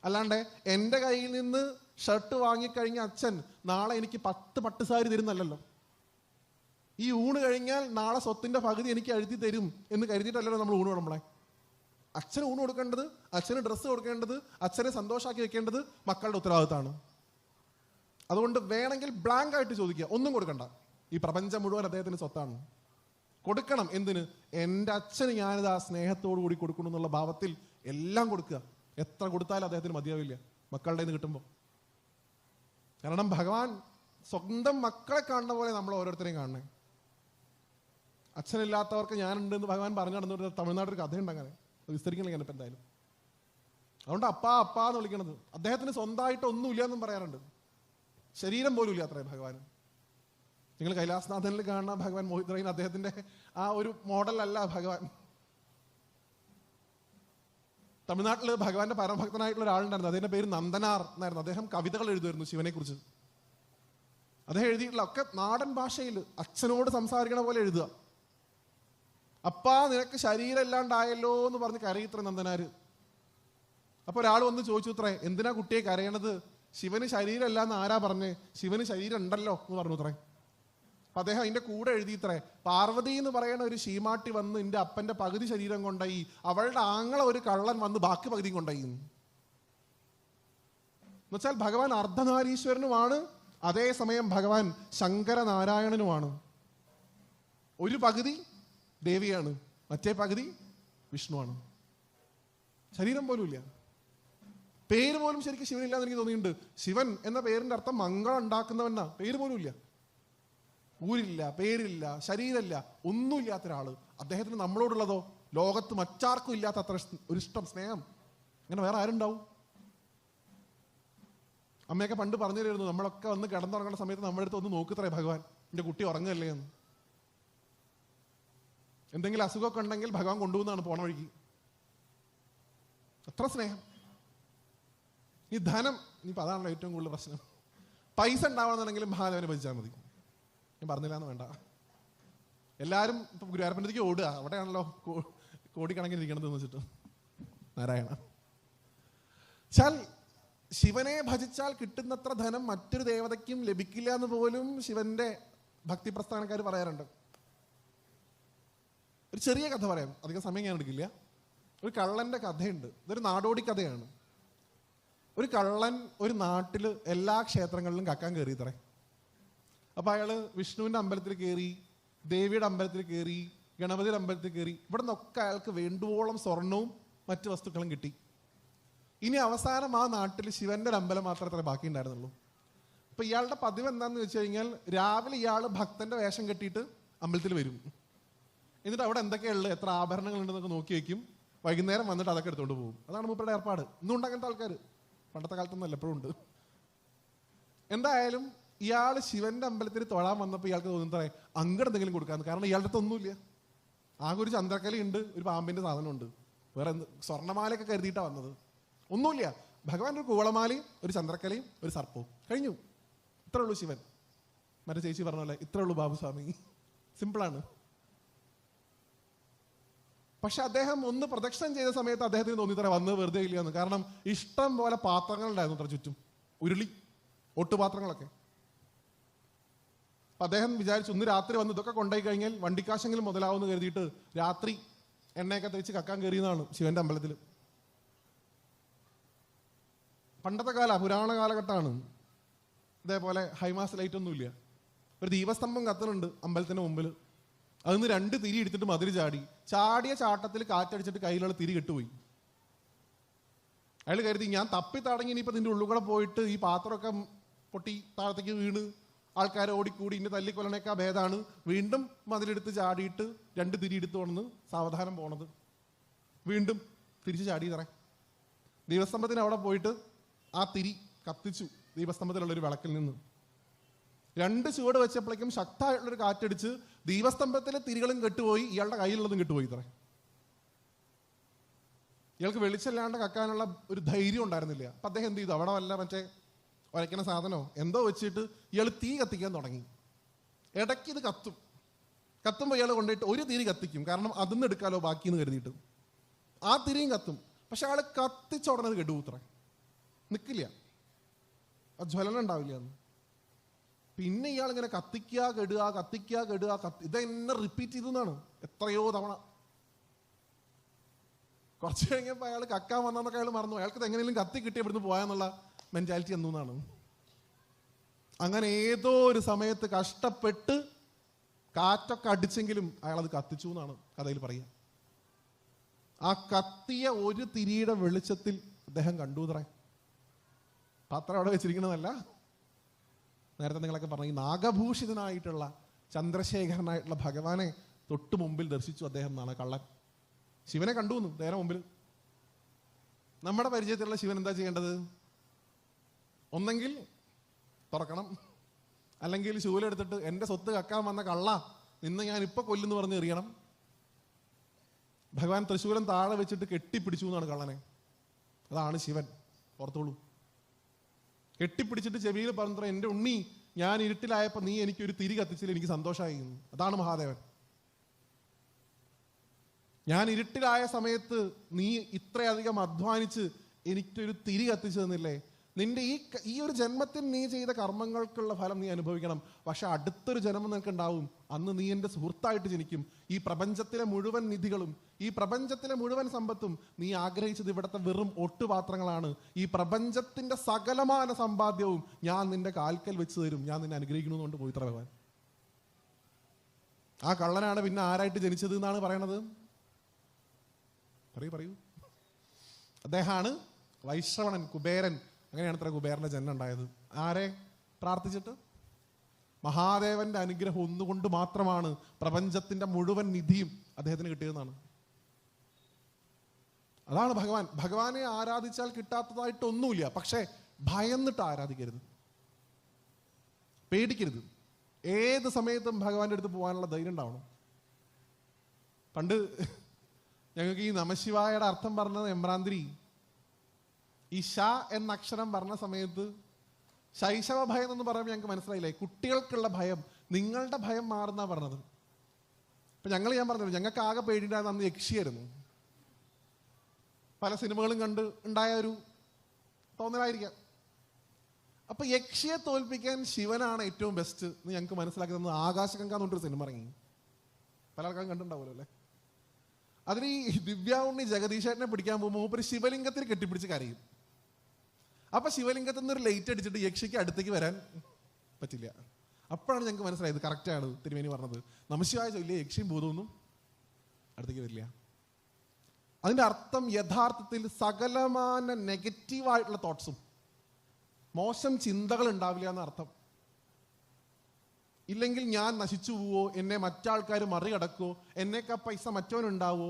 അല്ലാണ്ട് എൻ്റെ കയ്യിൽ നിന്ന് ഷർട്ട് വാങ്ങിക്കഴിഞ്ഞ അച്ഛൻ നാളെ എനിക്ക് 10 പട്ടുസാരി തരുന്നല്ലോ. ഈ ഊണ് കഴിഞ്ഞാൽ നാളെ സ്വത്തിൻ്റെ പകുതി എനിക്ക് എഴുതി തരും എന്ന് കരുതിയിട്ടല്ലല്ലോ നമ്മൾ ഊണ് വിടുമ്പോളെ. അച്ഛന് ഊണ് കൊടുക്കേണ്ടത്, അച്ഛന് ഡ്രസ്സ് കൊടുക്കേണ്ടത്, അച്ഛനെ സന്തോഷമാക്കി വെക്കേണ്ടത് മക്കളുടെ ഉത്തരവാദിത്തമാണ്. അതുകൊണ്ട് വേണമെങ്കിൽ ബ്ലാങ്ക് ആയിട്ട് ചോദിക്കുക, ഒന്നും കൊടുക്കണ്ട. ഈ പ്രപഞ്ചം മുഴുവൻ അദ്ദേഹത്തിന് സ്വത്താണ്. കൊടുക്കണം. എന്തിന്? എൻ്റെ അച്ഛന് ഞാനിത് ആ സ്നേഹത്തോടു കൂടി കൊടുക്കണം എന്നുള്ള ഭാവത്തിൽ എല്ലാം കൊടുക്കുക. എത്ര കൊടുത്താലും അദ്ദേഹത്തിന് മതിയാവില്ല മക്കളുടെ നിന്ന് കിട്ടുമ്പോൾ. കാരണം ഭഗവാൻ സ്വന്തം മക്കളെ കാണുന്ന പോലെ നമ്മൾ ഓരോരുത്തരെയും കാണണേ. അച്ഛനില്ലാത്തവർക്ക് ഞാനുണ്ടെന്ന് ഭഗവാൻ പറഞ്ഞു നടന്നിട്ട് തമിഴ്നാട്ടിൽ കഥയുണ്ട്. അങ്ങനെ വിസ്തരിക്കണില്ല ഞാനിപ്പോൾ എന്തായാലും. അതുകൊണ്ട് അപ്പാ അപ്പാ എന്ന് വിളിക്കണത്. അദ്ദേഹത്തിന് സ്വന്തമായിട്ട് ഒന്നുമില്ല എന്നും പറയാറുണ്ട്. ശരീരം പോലും ഇല്ല അത്രേ ഭഗവാൻ. നിങ്ങൾ കൈലാസനാഥനിൽ കാണുന്ന ഭഗവാൻ മോഹിത് റൈൻ അദ്ദേഹത്തിന്റെ ആ ഒരു മോഡലല്ല ഭഗവാൻ. തമിഴ്നാട്ടിൽ ഭഗവാന്റെ പരമഭക്തനായിട്ടുള്ള ഒരാളുണ്ടായിരുന്നു. അദ്ദേഹത്തിന്റെ പേര് നന്ദനാർ എന്നായിരുന്നു. അദ്ദേഹം കവിതകൾ എഴുതുമായിരുന്നു ശിവനെ കുറിച്ച്. അദ്ദേഹം എഴുതിയിട്ടുള്ള ഒക്കെ നാടൻ ഭാഷയിൽ അച്ഛനോട് സംസാരിക്കണ പോലെ എഴുതുക. അപ്പാ നിനക്ക് ശരീരം ഇല്ലാണ്ടായല്ലോ എന്ന് പറഞ്ഞ് കരയിത്ര നന്ദനാര്. അപ്പൊ ഒരാൾ വന്ന് ചോദിച്ചു ഇത്രേ, എന്തിനാ കുട്ടിയെ കരയണത്? ശിവന് ശരീരം ഇല്ല എന്ന് ആരാ പറഞ്ഞേ? ശിവന് ശരീരം ഉണ്ടല്ലോ എന്ന് പറഞ്ഞു ഇത്രേ. അപ്പൊ അദ്ദേഹം അതിന്റെ കൂടെ എഴുതിയിത്രേ, പാർവതി എന്ന് പറയുന്ന ഒരു ശീമാട്ടി വന്ന് എന്റെ അപ്പന്റെ പകുതി ശരീരം കൊണ്ടായി, അവളുടെ ആങ്ങളെ ഒരു കള്ളൻ വന്ന് ബാക്കി പകുതിയും കൊണ്ടായി. എന്നുവെച്ചാൽ ഭഗവാൻ അർദ്ധനാരീശ്വരനുമാണ്, അതേസമയം ഭഗവാൻ ശങ്കരനാരായണനുമാണ്. ഒരു പകുതി ദേവിയാണ്, മറ്റേ പകുതി വിഷ്ണുവാണ്. ശരീരം പോലും ഇല്ല. പേര് പോലും ശരിക്കും ശിവനില്ലാന്ന് എനിക്ക് തോന്നിയിട്ടുണ്ട്. ശിവൻ എന്ന പേരിന്റെ അർത്ഥം മംഗളം ഉണ്ടാക്കുന്നവനാ. പേര് പോലും ഇല്ല, ഊരില്ല, പേരില്ല, ശരീരമില്ല, ഒന്നുമില്ലാത്ത ഒരാള്. അദ്ദേഹത്തിന് നമ്മളോടുള്ളതോ ലോകത്ത് മറ്റാർക്കും ഇല്ലാത്ത അത്ര ഒരു ഇഷ്ടം, സ്നേഹം. അങ്ങനെ വേറെ ആരുണ്ടാവും? അമ്മയൊക്കെ പണ്ട് പറഞ്ഞു തരുന്നു, നമ്മളൊക്കെ വന്ന് കിടന്നുറങ്ങുന്ന സമയത്ത് നമ്മുടെ അടുത്ത് ഒന്ന് നോക്കിത്തറേ ഭഗവാൻ, എൻ്റെ കുട്ടി ഉറങ്ങല്ലേ എന്ന്. എന്തെങ്കിലും അസുഖമൊക്കെ ഉണ്ടെങ്കിൽ ഭഗവാൻ കൊണ്ടുപോകുന്നതാണ് പോണ വഴിക്ക്. അത്ര സ്നേഹം. ഈ ധനം, ഇനിയിപ്പോൾ അതാണല്ലോ ഏറ്റവും കൂടുതൽ പ്രശ്നം. പൈസ ഉണ്ടാവണമെന്നുണ്ടെങ്കിലും മഹാദേവനെ ഭജിച്ചാൽ മതി. ഞാൻ പറഞ്ഞില്ല എന്ന് വേണ്ട. എല്ലാവരും ഇപ്പൊ ഗുരുവായൂരപ്പൻ്റെക്ക് ഓടുക, അവിടെയാണല്ലോ കോടിക്കണക്കിന് ഇരിക്കണത് എന്ന് വെച്ചിട്ട്. നാരായണ ചാൽ ശിവനെ ഭജിച്ചാൽ കിട്ടുന്നത്ര ധനം മറ്റൊരു ദേവതയ്ക്കും ലഭിക്കില്ല എന്ന് പോലും ശിവന്റെ ഭക്തി പ്രസ്ഥാനക്കാർ പറയാറുണ്ട്. ഒരു ചെറിയ കഥ പറയാം, അധികം സമയം ഞാൻ എടുക്കില്ല. ഒരു കള്ളന്റെ കഥയുണ്ട്. ഇതൊരു നാടോടി കഥയാണ്. ഒരു കള്ളൻ ഒരു നാട്ടിൽ എല്ലാ ക്ഷേത്രങ്ങളിലും കക്കാൻ കയറി ഇത്രേ. അപ്പൊ അയാള് വിഷ്ണുവിന്റെ അമ്പലത്തിൽ കയറി, ദേവിയുടെ അമ്പലത്തിൽ കയറി, ഗണപതിയുടെ അമ്പലത്തിൽ കയറി. ഇവിടെ നിന്നൊക്കെ അയാൾക്ക് വേണ്ടുവോളം സ്വർണവും മറ്റു വസ്തുക്കളും കിട്ടി. ഇനി അവസാനം ആ നാട്ടിൽ ശിവന്റെ ഒരു അമ്പലം മാത്രമേ ബാക്കി ഉണ്ടായിരുന്നുള്ളൂ. അപ്പൊ ഇയാളുടെ പതിവ് എന്താന്ന് വെച്ച് കഴിഞ്ഞാൽ, രാവിലെ ഇയാൾ ഭക്തന്റെ വേഷം കെട്ടിയിട്ട് അമ്പലത്തിൽ വരും. എന്നിട്ട് അവിടെ എന്തൊക്കെയുള്ളത്, എത്ര ആഭരണങ്ങൾ ഉണ്ടെന്നൊക്കെ നോക്കി വെക്കും. വൈകുന്നേരം വന്നിട്ട് അതൊക്കെ എടുത്തുകൊണ്ട് പോകും. അതാണ് മൂപ്പരുടെ ഏർപ്പാട്. ഇന്നും ഉണ്ടാകുന്ന ആൾക്കാർ, പണ്ടത്തെ കാലത്തൊന്നും എപ്പോഴും ഉണ്ട്. എന്തായാലും ഇയാൾ ശിവന്റെ അമ്പലത്തിൽ തൊഴാൻ വന്നപ്പോൾ ഇയാൾക്ക് തോന്നുന്നേ അങ്ങോട്ട് എന്തെങ്കിലും കൊടുക്കാന്ന്. കാരണം ഇയാളുടെ അടുത്ത് ഒന്നുമില്ല. ആകെ ഒരു ചന്ദ്രക്കലയുണ്ട്, ഒരു പാമ്പിന്റെ സാധനമുണ്ട്. വേറെ സ്വർണ്ണമാലയൊക്കെ കരുതിയിട്ടാണ് വന്നത്. ഒന്നുമില്ല. ഭഗവാൻ ഒരു കൂവളമാലയും ഒരു ചന്ദ്രക്കലയും ഒരു സർപ്പവും, കഴിഞ്ഞു. ഇത്രേ ഉള്ളൂ ശിവൻ. മറ്റേ ചേച്ചി പറഞ്ഞ പോലെ ഇത്രേ ഉള്ളൂ ബാബുസ്വാമി. സിമ്പിളാണ്. പക്ഷെ അദ്ദേഹം ഒന്ന് പ്രദക്ഷിണം ചെയ്ത സമയത്ത് അദ്ദേഹത്തിന് തോന്നിത്തറ വന്ന് വെറുതെ ഇല്ലയെന്ന്. കാരണം ഇഷ്ടം പോലെ പാത്രങ്ങളുണ്ടായിരുന്നു അത്ര ചുറ്റും, ഉരുളി, ഒട്ടുപാത്രങ്ങളൊക്കെ. അപ്പൊ അദ്ദേഹം വിചാരിച്ചു ഇന്ന് രാത്രി വന്ന് ഇതൊക്കെ കൊണ്ടുപോയി കഴിഞ്ഞാൽ വണ്ടിക്കാശെങ്കിലും മുതലാവുമെന്ന് കരുതിയിട്ട് രാത്രി എണ്ണയൊക്കെ തേച്ച് കക്കാൻ കയറിയതാണ് ശിവന്റെ അമ്പലത്തിൽ. പണ്ടത്തെ പുരാണ കാലഘട്ടമാണ്. ഇതേപോലെ ഹൈമാസ് ലൈറ്റ് ഒന്നുമില്ല. ഒരു ദീപസ്തംഭം കത്തുന്നുണ്ട് അമ്പലത്തിന്റെ മുമ്പിൽ. അതിന്ന് 2 തിരി എടുത്തിട്ട് മതിൽ ചാടിയ ചാട്ടത്തിൽ കാറ്റടിച്ചിട്ട് കയ്യിലുള്ള തിരി കെട്ടുപോയി. അയാൾ കരുതി ഞാൻ തപ്പി തടങ്ങി ഇനിയിപ്പോൾ ഇതിൻ്റെ ഉള്ളിൽ കൂടെ പോയിട്ട് ഈ പാത്രമൊക്കെ പൊട്ടി താഴത്തേക്ക് വീണ് ആൾക്കാർ ഓടിക്കൂടി ഇന്നെ തല്ലിക്കൊല്ലണേക്കാ ഭേദമാണ് വീണ്ടും മതിലെടുത്ത് ചാടിയിട്ട് 2 തിരി എടുത്തു കൊണ്ടെന്ന് സാവധാനം പോണത്. വീണ്ടും തിരിച്ച് ചാടി തറേ. ദീപസ്തംഭത്തിന് അവിടെ പോയിട്ട് ആ തിരി കത്തിച്ചു. ദീപസ്തംഭത്തിലുള്ളൊരു വിളക്കിൽ നിന്ന് 2 ചുവട് വെച്ചപ്പോഴേക്കും ശക്തമായിട്ടുള്ളൊരു കാറ്റടിച്ച് ദീപസ്തംഭത്തിലെ തിരികളും കെട്ടുപോയി, ഇയാളുടെ കയ്യിലുള്ളതും കെട്ടുപോയി ഇത്രേ. ഇയാൾക്ക് വെളിച്ചല്ലാണ്ട് കക്കാനുള്ള ഒരു ധൈര്യം ഉണ്ടായിരുന്നില്ല. അപ്പൊ അദ്ദേഹം എന്ത് ചെയ്തു, അവിടെ വല്ല മറ്റേ വരയ്ക്കണ സാധനമോ എന്തോ വെച്ചിട്ട് ഇയാൾ തീ കത്തിക്കാൻ തുടങ്ങി. ഇടയ്ക്ക് ഇത് കത്തുമ്പോൾ ഇയാൾ കൊണ്ടുപോയിട്ട് ഒരു തിരി കത്തിക്കും, കാരണം അതിന്ന് എടുക്കാലോ ബാക്കിന്ന് കരുതിയിട്ട്. ആ തിരിയും കത്തും. പക്ഷെ ആള് കത്തിച്ച ഉടനെ അത് കെടുകൂത്രേ, നിൽക്കില്ല, ആ ജ്വലനം ഉണ്ടാവില്ല എന്ന്. പിന്നെ ഇയാൾ ഇങ്ങനെ കത്തിക്കുക കെടുക ഇതെന്നെ റിപ്പീറ്റ് ചെയ്തെന്നാണ് എത്രയോ തവണ. കുറച്ച് കഴിഞ്ഞപ്പോൾ അയാൾ കക്കാൻ വന്നതൊക്കെ അയാൾ മറന്നു. അയാൾക്ക് എങ്ങനെയും കത്തി കിട്ടി ഇവിടുന്ന് പോയാന്നുള്ള മെന്റാലിറ്റി എന്നാണ്. അങ്ങനെ ഏതോ ഒരു സമയത്ത് കഷ്ടപ്പെട്ട് കാറ്റൊക്കെ അടിച്ചെങ്കിലും അയാൾ അത് കത്തിച്ചു എന്നാണ് കഥയിൽ പറയുക. ആ കത്തിയ ഒരു തിരിയുടെ വെളിച്ചത്തിൽ അദ്ദേഹം കണ്ടുത്രേ. പാത്രം അവിടെ വെച്ചിരിക്കുന്നതല്ല, നേരത്തെ നിങ്ങളൊക്കെ പറഞ്ഞു, ഈ നാഗഭൂഷിതനായിട്ടുള്ള ചന്ദ്രശേഖരനായിട്ടുള്ള ഭഗവാനെ തൊട്ടു മുമ്പിൽ ദർശിച്ചു അദ്ദേഹം എന്നാണ് കള്ളൻ. ശിവനെ കണ്ടു എന്ന് നേരെ മുമ്പിൽ. നമ്മുടെ പരിചയത്തിലുള്ള ശിവൻ എന്താ ചെയ്യേണ്ടത്? ഒന്നെങ്കിൽ തുറക്കണം, അല്ലെങ്കിൽ ശൂലെടുത്തിട്ട് എൻ്റെ സ്വത്ത് കക്കാൻ വന്ന കള്ള നിന്നെ ഞാൻ ഇപ്പൊ കൊല്ലുന്നു പറഞ്ഞ് എറിയണം. ഭഗവാൻ തൃശൂലം താഴെ വെച്ചിട്ട് കെട്ടിപ്പിടിച്ചു എന്നാണ് കള്ളനെ. അതാണ് ശിവൻ, ഓർത്തോളൂ. കെട്ടിപ്പിടിച്ചിട്ട് ചെവിയിൽ പറഞ്ഞ, എൻ്റെ ഉണ്ണി, ഞാൻ ഇരുട്ടിലായപ്പോൾ നീ എനിക്കൊരു തിരി കത്തിച്ചില്ല, എനിക്ക് സന്തോഷമായി. അതാണ് മഹാദേവൻ. ഞാൻ ഇരുട്ടിലായ സമയത്ത് നീ ഇത്രയധികം അധ്വാനിച്ച് എനിക്കൊരു തിരി കത്തിച്ചു തന്നില്ലേ? നിന്റെ ഈ ഒരു ജന്മത്തിൽ നീ ചെയ്ത കർമ്മങ്ങൾക്കുള്ള ഫലം നീ അനുഭവിക്കണം. പക്ഷെ അടുത്തൊരു ജന്മം നിനക്ക് ഉണ്ടാവും, അന്ന് നീ എൻ്റെ സുഹൃത്തായിട്ട് ജനിക്കും. ഈ പ്രപഞ്ചത്തിലെ മുഴുവൻ നിധികളും ഈ പ്രപഞ്ചത്തിലെ മുഴുവൻ സമ്പത്തും നീ ആഗ്രഹിച്ചത് ഇവിടുത്തെ വെറും ഒട്ടുപാത്രങ്ങളാണ്. ഈ പ്രപഞ്ചത്തിന്റെ സകലമാന സമ്പാദ്യവും ഞാൻ നിന്റെ കാൽക്കൽ വെച്ച് തരും, ഞാൻ നിന്നെ അനുഗ്രഹിക്കണമെന്നുകൊണ്ട് പവിത്ര ഭഗവാൻ. ആ കള്ളനാണ് പിന്നെ ആരായിട്ട് ജനിച്ചത് എന്നാണ് പറയണത്? പറയൂ. അദ്ദേഹമാണ് വൈശ്രവണൻ, കുബേരൻ. അങ്ങനെയാണ് ഇത്ര കുബേരന്റെ ജന്മം ഉണ്ടായത്. ആരെ പ്രാർത്ഥിച്ചിട്ട്? മഹാദേവന്റെ അനുഗ്രഹം ഒന്നുകൊണ്ട് മാത്രമാണ് പ്രപഞ്ചത്തിന്റെ മുഴുവൻ നിധിയും അദ്ദേഹത്തിന് കിട്ടിയതെന്നാണ്. അതാണ് ഭഗവാൻ. ഭഗവാനെ ആരാധിച്ചാൽ കിട്ടാത്തതായിട്ടൊന്നുമില്ല. പക്ഷേ ഭയന്നിട്ട് ആരാധിക്കരുത്, പേടിക്കരുത്. ഏത് സമയത്തും ഭഗവാന്റെ അടുത്ത് പോകാനുള്ള ധൈര്യം ഉണ്ടാവണം. പണ്ട് ഞങ്ങൾക്ക് ഈ നമശിവായുടെ അർത്ഥം പറഞ്ഞത് എമ്പ്രാന്തിരി. ഈ ഷ എന്ന അക്ഷരം പറഞ്ഞ സമയത്ത് ശൈശവ ഭയം എന്ന് പറയുമ്പോൾ ഞങ്ങൾക്ക് മനസ്സിലായില്ലേ, കുട്ടികൾക്കുള്ള ഭയം, നിങ്ങളുടെ ഭയം മാറുന്ന പറഞ്ഞത്. ഇപ്പൊ ഞാൻ പറഞ്ഞത് ഞങ്ങൾക്ക് ആകെ പേടിണ്ടായിരുന്ന അന്ന് യക്ഷിയായിരുന്നു. പല സിനിമകളും കണ്ട് ഉണ്ടായ ഒരു തോന്നലായിരിക്കാം. അപ്പൊ യക്ഷിയെ തോൽപ്പിക്കാൻ ശിവനാണ് ഏറ്റവും ബെസ്റ്റ് എന്ന് ഞങ്ങൾക്ക് മനസ്സിലാക്കി തന്നത് ആകാശഗംഗ എന്ന് പറഞ്ഞൊരു സിനിമ ഇറങ്ങി. പല ആൾക്കാരും കണ്ടിട്ടുണ്ടാവുമല്ലോ അല്ലേ? അതിൽ ഈ ദിവ്യ ഉണ്ണി ജഗദീശേട്ടനെ പിടിക്കാൻ പോകുമ്പോൾ മൂപ്പര് ശിവലിംഗത്തിൽ കെട്ടിപ്പിടിച്ച് കരയും. അപ്പൊ ശിവലിംഗത്തിൽ നിന്ന് ഒരു ലൈറ്റ് അടിച്ചിട്ട് യക്ഷിക്ക് അടുത്തേക്ക് വരാൻ പറ്റില്ല. അപ്പോഴാണ് ഞങ്ങൾക്ക് മനസ്സിലായത് കറക്റ്റാണ് തിരുമേനി പറഞ്ഞത്. നമശിവായ ചൊല്ലിയ യക്ഷിയും ഭൂതമൊന്നും അടുത്തേക്ക് വരില്ല. അതിന്റെ അർത്ഥം യഥാർത്ഥത്തിൽ സകലമാന നെഗറ്റീവായിട്ടുള്ള തോട്ട്സും മോശം ചിന്തകൾ ഉണ്ടാവില്ല എന്ന അർത്ഥം. ഇല്ലെങ്കിൽ ഞാൻ നശിച്ചു പോവോ, എന്നെ മറ്റാൾക്കാർ മറികടക്കുമോ, എന്നേക്കാ പൈസ മറ്റവനുണ്ടാവോ,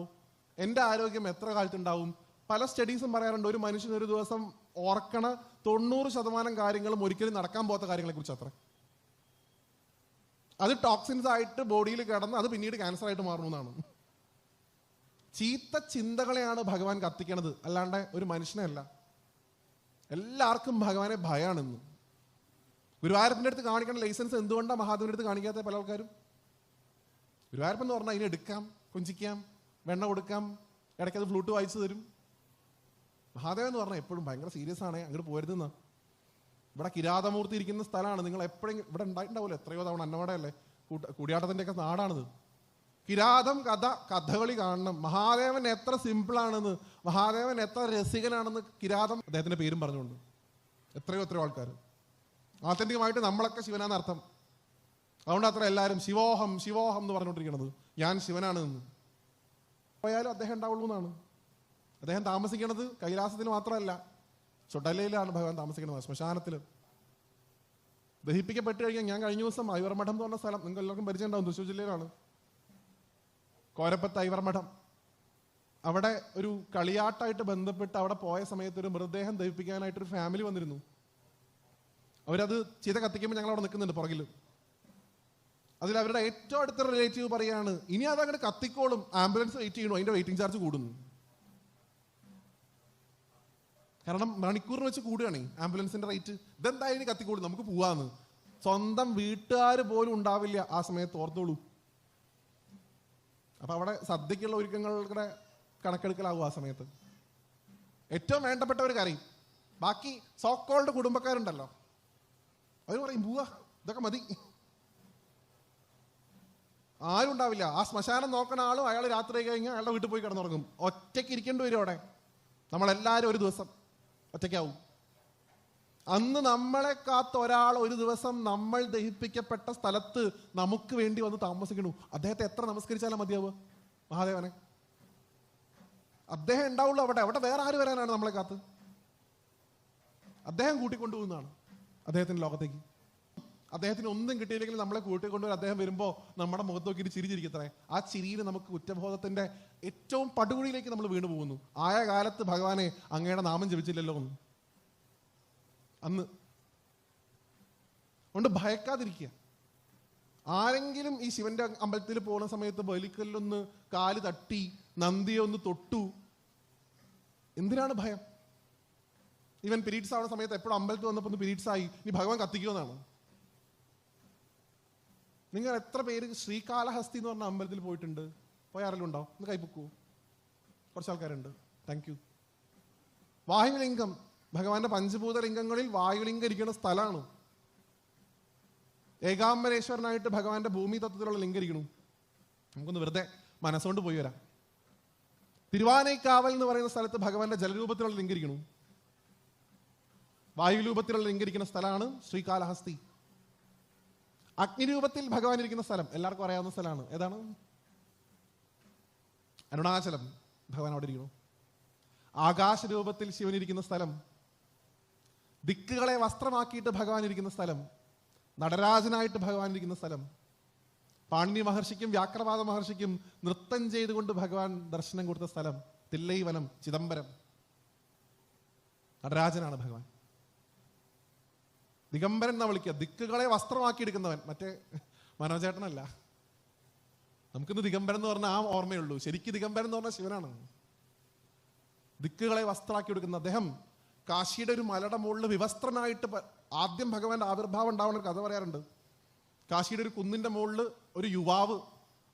എൻ്റെ ആരോഗ്യം എത്ര കാലത്തുണ്ടാവും. പല സ്റ്റഡീസും പറയാറുണ്ട്, ഒരു മനുഷ്യൻ ഒരു ദിവസം ഓർക്കണ 90% കാര്യങ്ങളും ഒരിക്കലും നടക്കാൻ പോകാത്ത കാര്യങ്ങളെ കുറിച്ച് അത്ര. അത് ടോക്സിൻസ് ആയിട്ട് ബോഡിയിൽ കിടന്ന് അത് പിന്നീട് ക്യാൻസർ ആയിട്ട് മാറുന്നതാണ്. ചീത്ത ചിന്തകളെയാണ് ഭഗവാൻ കത്തിക്കണത്, അല്ലാണ്ട് ഒരു മനുഷ്യനെ അല്ല. എല്ലാവർക്കും ഭഗവാനെ ഭയാണെന്ന്. ഗുരുവായൂരപ്പൻ്റെ അടുത്ത് കാണിക്കണ ലൈസൻസ് എന്തുകൊണ്ടാണ് മഹാദേവൻ്റെ അടുത്ത് കാണിക്കാത്ത പല ആൾക്കാരും? ഗുരുവായൂരപ്പൻ എന്ന് പറഞ്ഞാൽ അതിനെ എടുക്കാം, കൊഞ്ചിക്കാം, വെണ്ണ കൊടുക്കാം, ഇടയ്ക്കത് ഫ്ലൂട്ട് വായിച്ചു തരും. മഹാദേവൻ എന്ന് പറഞ്ഞാൽ എപ്പോഴും ഭയങ്കര സീരിയസ് ആണ്, അങ്ങോട്ട് പോരുതെന്നാ. ഇവിടെ കിരാതമൂർത്തി ഇരിക്കുന്ന സ്ഥലമാണ്. നിങ്ങൾ എപ്പോഴെങ്കിലും ഇവിടെ ഉണ്ടായിട്ടുണ്ടാവില്ല, എത്രയോ തവണ അന്നവടയല്ലേ, കൂടിയാട്ടത്തിൻ്റെ ഒക്കെ നാടാണിത്. കിരാതം കഥകളി കാണണം. മഹാദേവൻ എത്ര സിമ്പിളാണെന്ന്, മഹാദേവൻ എത്ര രസികനാണെന്ന് കിരാതം അദ്ദേഹത്തിന്റെ പേരും പറഞ്ഞുകൊണ്ട് എത്രയോ ആൾക്കാർ. ആത്യന്തികമായിട്ട് നമ്മളൊക്കെ ശിവനാന്ന് അർത്ഥം. അതുകൊണ്ട് അത്ര എല്ലാവരും ശിവോഹം ശിവോഹം എന്ന് പറഞ്ഞുകൊണ്ടിരിക്കുന്നത്, ഞാൻ ശിവനാണ് എന്ന്. പോയാലും അദ്ദേഹം ഉണ്ടാവുള്ളൂ എന്നാണ്. അദ്ദേഹം താമസിക്കുന്നത് കൈലാസത്തിൽ മാത്രമല്ല, ചൊടലയിലാണ് ഭഗവാൻ താമസിക്കുന്നത്, ശ്മശാനത്തിൽ. ദഹിപ്പിക്കപ്പെട്ട് കഴിഞ്ഞാൽ, ഞാൻ കഴിഞ്ഞ ദിവസം ഐവർമഠം എന്ന് പറഞ്ഞ സ്ഥലം നിങ്ങൾക്ക് എല്ലാവർക്കും പരിചയം ഉണ്ടാവും, തൃശ്ശൂർ ജില്ലയിലാണ്. കോരപ്പത്ത് ഐവർമഠം. അവിടെ ഒരു കളിയാട്ടായിട്ട് ബന്ധപ്പെട്ട് അവിടെ പോയ സമയത്ത് ഒരു മൃതദേഹം ദഹിപ്പിക്കാനായിട്ടൊരു ഫാമിലി വന്നിരുന്നു. അവരത് ചെയ്ത കത്തിക്കുമ്പോൾ ഞങ്ങൾ അവിടെ നിൽക്കുന്നുണ്ട് പുറകിൽ. അതിൽ അവരുടെ ഏറ്റവും അടുത്ത റിലേറ്റീവ് പറയാണ്, ഇനി അതങ്ങനെ കത്തിക്കോളും, ആംബുലൻസ് വെയിറ്റ് ചെയ്യണോ, അതിന്റെ വെയിറ്റിംഗ് ചാർജ് കൂടുന്നു. കാരണം മണിക്കൂറിന് വെച്ച് കൂടുകയാണ് ആംബുലൻസിന്റെ റേറ്റ്. ഇതെന്തായാലും കത്തിക്കോളും, നമുക്ക് പോവാന്ന്. സ്വന്തം വീട്ടുകാർ പോലും ഉണ്ടാവില്ല ആ സമയത്ത്, ഓർത്തോളൂ. അപ്പൊ അവിടെ സദ്യക്കുള്ള ഒരുക്കങ്ങളുടെ കണക്കെടുക്കലാവും ആ സമയത്ത്. ഏറ്റവും വേണ്ടപ്പെട്ടവർ കരയും. ബാക്കി സോക്കോൾഡ് കുടുംബക്കാരുണ്ടല്ലോ, അവർ പറയും പോവാ, ഇതൊക്കെ മതി. ആരും ഉണ്ടാവില്ല. ആ ശ്മശാനം നോക്കുന്ന ആളും അയാൾ രാത്രി കഴിഞ്ഞാൽ അയാളുടെ വീട്ടിൽ പോയി കിടന്നുറങ്ങും. ഒറ്റയ്ക്ക് ഇരിക്കേണ്ടി വരും അവിടെ. നമ്മളെല്ലാവരും ഒരു ദിവസം ഒറ്റയ്ക്കാവും. അന്ന് നമ്മളെ കാത്ത ഒരാൾ ഒരു ദിവസം നമ്മൾ ദഹിപ്പിക്കപ്പെട്ട സ്ഥലത്ത് നമുക്ക് വേണ്ടി വന്ന് താമസിക്കണു. അദ്ദേഹത്തെ എത്ര നമസ്കരിച്ചാലും മതിയാവുക? മഹാദേവനെ അദ്ദേഹം ഉണ്ടാവുള്ളൂ അവിടെ. അവിടെ വേറെ ആര് വരാനാണ് നമ്മളെ കാത്ത്? അദ്ദേഹം കൂട്ടിക്കൊണ്ടുപോകുന്നതാണ് അദ്ദേഹത്തിന്റെ ലോകത്തേക്ക്. അദ്ദേഹത്തിന് ഒന്നും കിട്ടിയില്ലെങ്കിൽ നമ്മളെ കൂട്ടിക്കൊണ്ടുവരും. അദ്ദേഹം വരുമ്പോൾ നമ്മുടെ മുഖത്ത് നോക്കിയിട്ട് ചിരിച്ചിരിക്കത്രേ. ആ ചിരിയിൽ നമുക്ക് കുറ്റബോധത്തിന്റെ ഏറ്റവും പടുകുഴിയിലേക്ക് നമ്മൾ വീണു പോകുന്നു. ആയ കാലത്ത് ഭഗവാനെ അങ്ങയുടെ നാമം ജപിച്ചില്ലല്ലോ എന്ന്. അന്ന് കൊണ്ട് ഭയക്കാതിരിക്കുക. ആരെങ്കിലും ഈ ശിവന്റെ അമ്പലത്തിൽ പോകുന്ന സമയത്ത് ബലിക്കല്ലൊന്ന് കാല് തട്ടി നന്ദിയെ ഒന്ന് തൊട്ടു, എന്തിനാണ് ഭയം? ഇവൻ പീരീഡ്സ് ആവുന്ന സമയത്ത് എപ്പോഴും അമ്പലത്തിൽ വന്നപ്പോൾ പീരീഡ്സ് ആയി, ഇനി ഭഗവാൻ കത്തിക്കുമെന്നാണ്. നിങ്ങൾ എത്ര പേര് ശ്രീകാലഹസ്തി എന്ന് പറഞ്ഞ അമ്പലത്തിൽ പോയിട്ടുണ്ട്? പോയ ആരെങ്കിലും ഉണ്ടോ? ഒന്ന് കൈപ്പൊക്കൂ. കുറച്ച് ആൾക്കാരുണ്ട്. Thank you. വായുലിംഗം, ഭഗവാന്റെ പഞ്ചഭൂത ലിംഗങ്ങളിൽ വായുലിംഗം ഇരിക്കുന്ന സ്ഥലമാണ്. ഏകാംബരേശ്വരനായിട്ട് ഭഗവാന്റെ ഭൂമി തത്വത്തിലുള്ള ലിംഗം ഇരിക്കണം. നമുക്കൊന്ന് വെറുതെ മനസ്സുകൊണ്ട് പോയി വരാം. തിരുവാനൈക്കാവൽ എന്ന് പറയുന്ന സ്ഥലത്ത് ഭഗവാന്റെ ജലരൂപത്തിലുള്ള ലിംഗം ഇരിക്കണം. വായുരൂപത്തിലുള്ള ലിംഗം ഇരിക്കുന്ന സ്ഥലമാണ് ശ്രീകാലഹസ്തി. അഗ്നിരൂപത്തിൽ ഭഗവാൻ ഇരിക്കുന്ന സ്ഥലം എല്ലാവർക്കും അറിയാവുന്ന സ്ഥലമാണ്. ഏതാണ്? അരുണാചലം. ഭഗവാൻ അവിടെ ഇരിക്കുന്നു. ആകാശരൂപത്തിൽ ശിവൻ ഇരിക്കുന്ന സ്ഥലം, ദിക്കുകളെ വസ്ത്രമാക്കിയിട്ട് ഭഗവാൻ ഇരിക്കുന്ന സ്ഥലം, നടരാജനായിട്ട് ഭഗവാൻ ഇരിക്കുന്ന സ്ഥലം, പാണിനി മഹർഷിക്കും വ്യാക്രവാദ മഹർഷിക്കും നൃത്തം ചെയ്തുകൊണ്ട് ഭഗവാൻ ദർശനം കൊടുത്ത സ്ഥലം, തില്ലൈവനം, ചിദംബരം. നടരാജനാണ് ഭഗവാൻ. ദിഗംബരൻ എന്നാ വിളിക്കുക. ദിക്കുകളെ വസ്ത്രമാക്കി എടുക്കുന്നവൻ. മറ്റേ മനോജേട്ടനല്ല. നമുക്കിന്ന് ദിഗംബരൻ എന്ന് പറഞ്ഞാൽ ആ ഓർമ്മയുള്ളൂ. ശരിക്കും ദിഗംബരൻ എന്ന് പറഞ്ഞാൽ ശിവനാണ്. ദിക്കുകളെ വസ്ത്രമാക്കി എടുക്കുന്ന അദ്ദേഹം കാശിയുടെ ഒരു മലയുടെ മുകളിൽ വിവസ്ത്രനായിട്ട് ആദ്യം ഭഗവാന്റെ ആവിർഭാവം ഉണ്ടാവുന്ന ഒരു കഥ പറയാറുണ്ട്. കാശിയുടെ ഒരു കുന്നിന്റെ മുകളിൽ ഒരു യുവാവ്,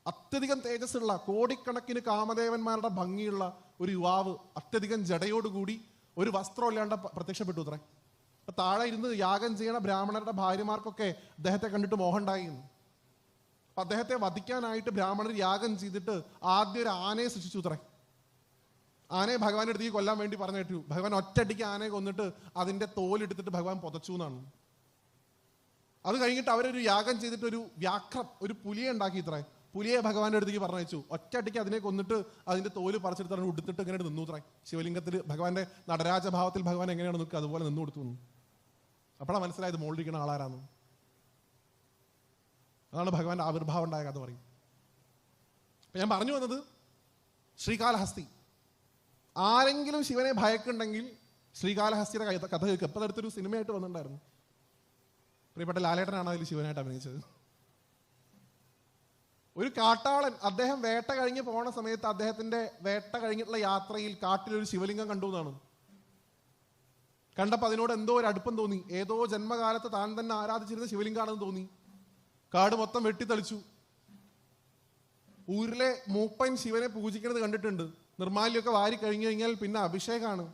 അത്യധികം തേജസ്സുള്ള, കോടിക്കണക്കിന് കാമദേവന്മാരുടെ ഭംഗിയുള്ള ഒരു യുവാവ് അത്യധികം ജടയോടുകൂടി ഒരു വസ്ത്രം ഇല്ലാണ്ട് പ്രത്യക്ഷപ്പെട്ടു അത്രേ. താഴെ ഇരുന്ന് യാഗം ചെയ്യണ ബ്രാഹ്മണരുടെ ഭാര്യമാർക്കൊക്കെ അദ്ദേഹത്തെ കണ്ടിട്ട് മോഹം ഉണ്ടായി. അപ്പൊ അദ്ദേഹത്തെ വധിക്കാനായിട്ട് ബ്രാഹ്മണർ യാഗം ചെയ്തിട്ട് ആദ്യം ഒരു ആനയെ സൃഷ്ടിച്ചു അത്രേ. ആനയെ ഭഗവാന്റെ അടുത്തേക്ക് കൊല്ലാൻ വേണ്ടി പറഞ്ഞിട്ടു. ഭഗവാൻ ഒറ്റയടിക്ക് ആനയെ കൊന്നിട്ട് അതിന്റെ തോലെടുത്തിട്ട് ഭഗവാൻ പുതച്ചു എന്നാണ്. അത് കഴിഞ്ഞിട്ട് അവരൊരു യാഗം ചെയ്തിട്ട് ഒരു പുലിയെ ഉണ്ടാക്കി ഇത്രേ. പുലിയെ ഭഗവാന്റെ അടുത്തേക്ക് പറഞ്ഞയച്ചു. ഒറ്റയടിക്ക് അതിനെ കൊന്നിട്ട് അതിന്റെ തോല് പറിച്ചെടുത്ത് ഉടുത്തിട്ട് ഇങ്ങനെ നിന്നു ഇത്രേ. ശിവലിംഗത്തിൽ ഭഗവാന്റെ നടരാജഭാവത്തിൽ ഭഗവാൻ എങ്ങനെയാണ് നിൽക്കുക അതുപോലെ നിന്നു കൊടുത്തു. അപ്പോഴാണ് മനസ്സിലായത് മോളിരിക്കുന്ന ആളാരാന്ന്. അതാണ് ഭഗവാന്റെ ആവിർഭാവം ഉണ്ടായ കഥ പറയും. അപ്പൊ ഞാൻ പറഞ്ഞു വന്നത് ശ്രീകാലഹസ്തി. ആരെങ്കിലും ശിവനെ ഭയക്കുണ്ടെങ്കിൽ ശ്രീകാലഹസ്തിയുടെ കഥ കേൾക്കുക. ഇപ്പം അടുത്തൊരു സിനിമയായിട്ട് വന്നിട്ടുണ്ടായിരുന്നു. പ്രിയപ്പെട്ട ലാലേട്ടനാണ് അതിൽ ശിവനായിട്ട് അഭിനയിച്ചത്. ഒരു കാട്ടാളൻ, അദ്ദേഹം വേട്ട കഴിഞ്ഞ് പോണ സമയത്ത് അദ്ദേഹത്തിന്റെ വേട്ട കഴിഞ്ഞിട്ടുള്ള യാത്രയിൽ കാട്ടിലൊരു ശിവലിംഗം കണ്ടു എന്നാണ്. കണ്ടപ്പോൾ അതിനോട് എന്തോ ഒരു അടുപ്പം തോന്നി. ഏതോ ജന്മകാലത്ത് താൻ തന്നെ ആരാധിച്ചിരുന്ന ശിവലിംഗാണെന്ന് തോന്നി. കാട് മൊത്തം വെട്ടിത്തെളിച്ചു. ഊരിലെ മൂപ്പൻ ശിവനെ പൂജിക്കുന്നത് കണ്ടിട്ടുണ്ട്. നിർമാല്യമൊക്കെ വാരി കഴിഞ്ഞു കഴിഞ്ഞാൽ പിന്നെ അഭിഷേകമാണ്.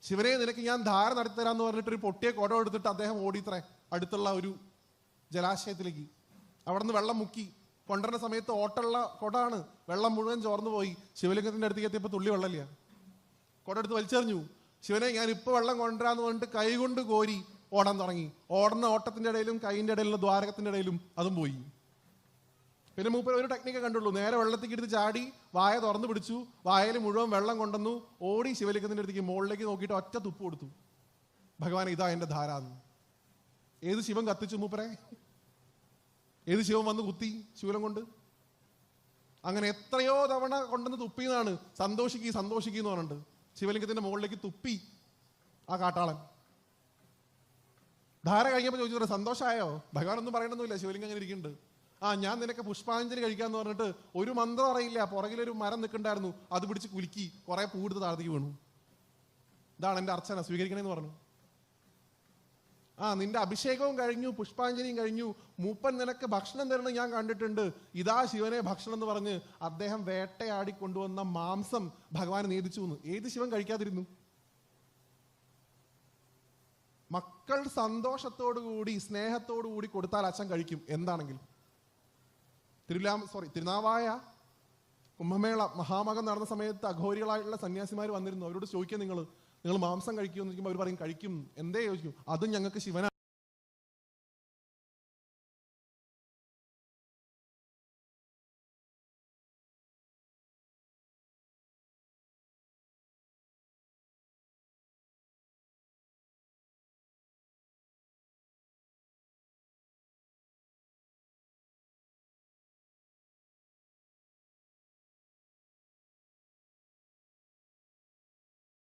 ശിവനെ നിനക്ക് ഞാൻ ധാര നടത്തിത്തരാന്ന് പറഞ്ഞിട്ട് ഒരു പൊട്ടിയ കുടം എടുത്തിട്ട് അദ്ദേഹം ഓടിത്രേ അടുത്തുള്ള ഒരു ജലാശയത്തിലേക്ക്. അവിടെ നിന്ന് വെള്ളം മുക്കി കൊണ്ടുവരുന്ന സമയത്ത് ഓട്ടുള്ള കുടമാണ്. വെള്ളം മുഴുവൻ ചോർന്നു പോയി. ശിവലിംഗത്തിന്റെ അടുത്തേക്ക് എത്തിയപ്പോൾ തുള്ളി വെള്ളമില്ല. കുട എടുത്ത് വലിച്ചെറിഞ്ഞു. ശിവനെ ഞാൻ ഇപ്പൊ വെള്ളം കൊണ്ടുവരാന്ന് പറഞ്ഞിട്ട് കൈകൊണ്ട് കോരി ഓടാൻ തുടങ്ങി. ഓടുന്ന ഓട്ടത്തിന്റെ ഇടയിലും കൈയിന്റെ ഇടയിലും ദ്വാരകത്തിന്റെ ഇടയിലും അതും പോയി. പിന്നെ മൂപ്പർ ഒരു ടെക്നിക്കേ കണ്ടുള്ളൂ. നേരെ വെള്ളത്തേക്ക് എടുത്ത് ചാടി വായ തുറന്നു പിടിച്ചു. വായയിൽ മുഴുവൻ വെള്ളം കൊണ്ടുവന്നു. ഓടി ശിവലിംഗത്തിന്റെ അടുത്തേക്ക് മുകളിലേക്ക് നോക്കിയിട്ട് ഒറ്റ തുപ്പ് കൊടുത്തു. ഭഗവാൻ ഇതാ എന്റെ ധാരാന്ന്. ഏത് ശിവൻ കത്തിച്ചു മൂപ്പരെ? ഏത് ശിവൻ വന്ന് കുത്തി ശൂലം കൊണ്ട്? അങ്ങനെ എത്രയോ തവണ കൊണ്ടുവന്ന് തുപ്പിന്നാണ്. സന്തോഷിക്കുന്നു പറഞ്ഞിട്ട് ശിവലിംഗത്തിന്റെ മുകളിലേക്ക് തുപ്പി ആ കാട്ടാളൻ. ധാര കഴിഞ്ഞപ്പോൾ ചോദിച്ചു, സന്തോഷമായോ? ഭഗവാൻ ഒന്നും പറയണമെന്നില്ല. ശിവലിംഗം അങ്ങനെ ഇരിക്കുന്നുണ്ട്. ഞാൻ നിനക്ക് പുഷ്പാഞ്ജലി കഴിക്കാന്ന് പറഞ്ഞിട്ട് ഒരു മന്ത്രം അറിയില്ല. പുറകിലൊരു മരം നിൽക്കണ്ടായിരുന്നു. അത് പിടിച്ച് കുലുക്കി കുറെ പൂടുത്ത് താഴത്തേക്ക് വീണു. ഇതാണ് എന്റെ അർച്ചന, സ്വീകരിക്കണേന്ന് പറഞ്ഞു. നിന്റെ അഭിഷേകവും കഴിഞ്ഞു, പുഷ്പാഞ്ജലിയും കഴിഞ്ഞു. മൂപ്പൻ നിനക്ക് ഭക്ഷണം തരണം ഞാൻ കണ്ടിട്ടുണ്ട്. ഇതാ ശിവനെ ഭക്ഷണം എന്ന് പറഞ്ഞ് അദ്ദേഹം വേട്ടയാടി കൊണ്ടുവന്ന മാംസം ഭഗവാൻ നേദിച്ചു എന്ന്. ഏത് ശിവൻ കഴിക്കാതിരുന്നു? മക്കൾ സന്തോഷത്തോടുകൂടി സ്നേഹത്തോടുകൂടി കൊടുത്താൽ അച്ഛൻ കഴിക്കും എന്താണെങ്കിലും. തിരുനാവായ കുംഭമേള മഹാമകം നടന്ന സമയത്ത് അഘോരികളായിട്ടുള്ള സന്യാസിമാർ വന്നിരുന്നു. അവരോട് ചോദിക്കുക, നിങ്ങൾ മാംസം കഴിക്കുമെന്ന് ചോദിക്കുമ്പോൾ അവർ പറയും കഴിക്കും. എന്തേ ചോദിക്കും? അതും ഞങ്ങൾക്ക് ശിവനാണ്.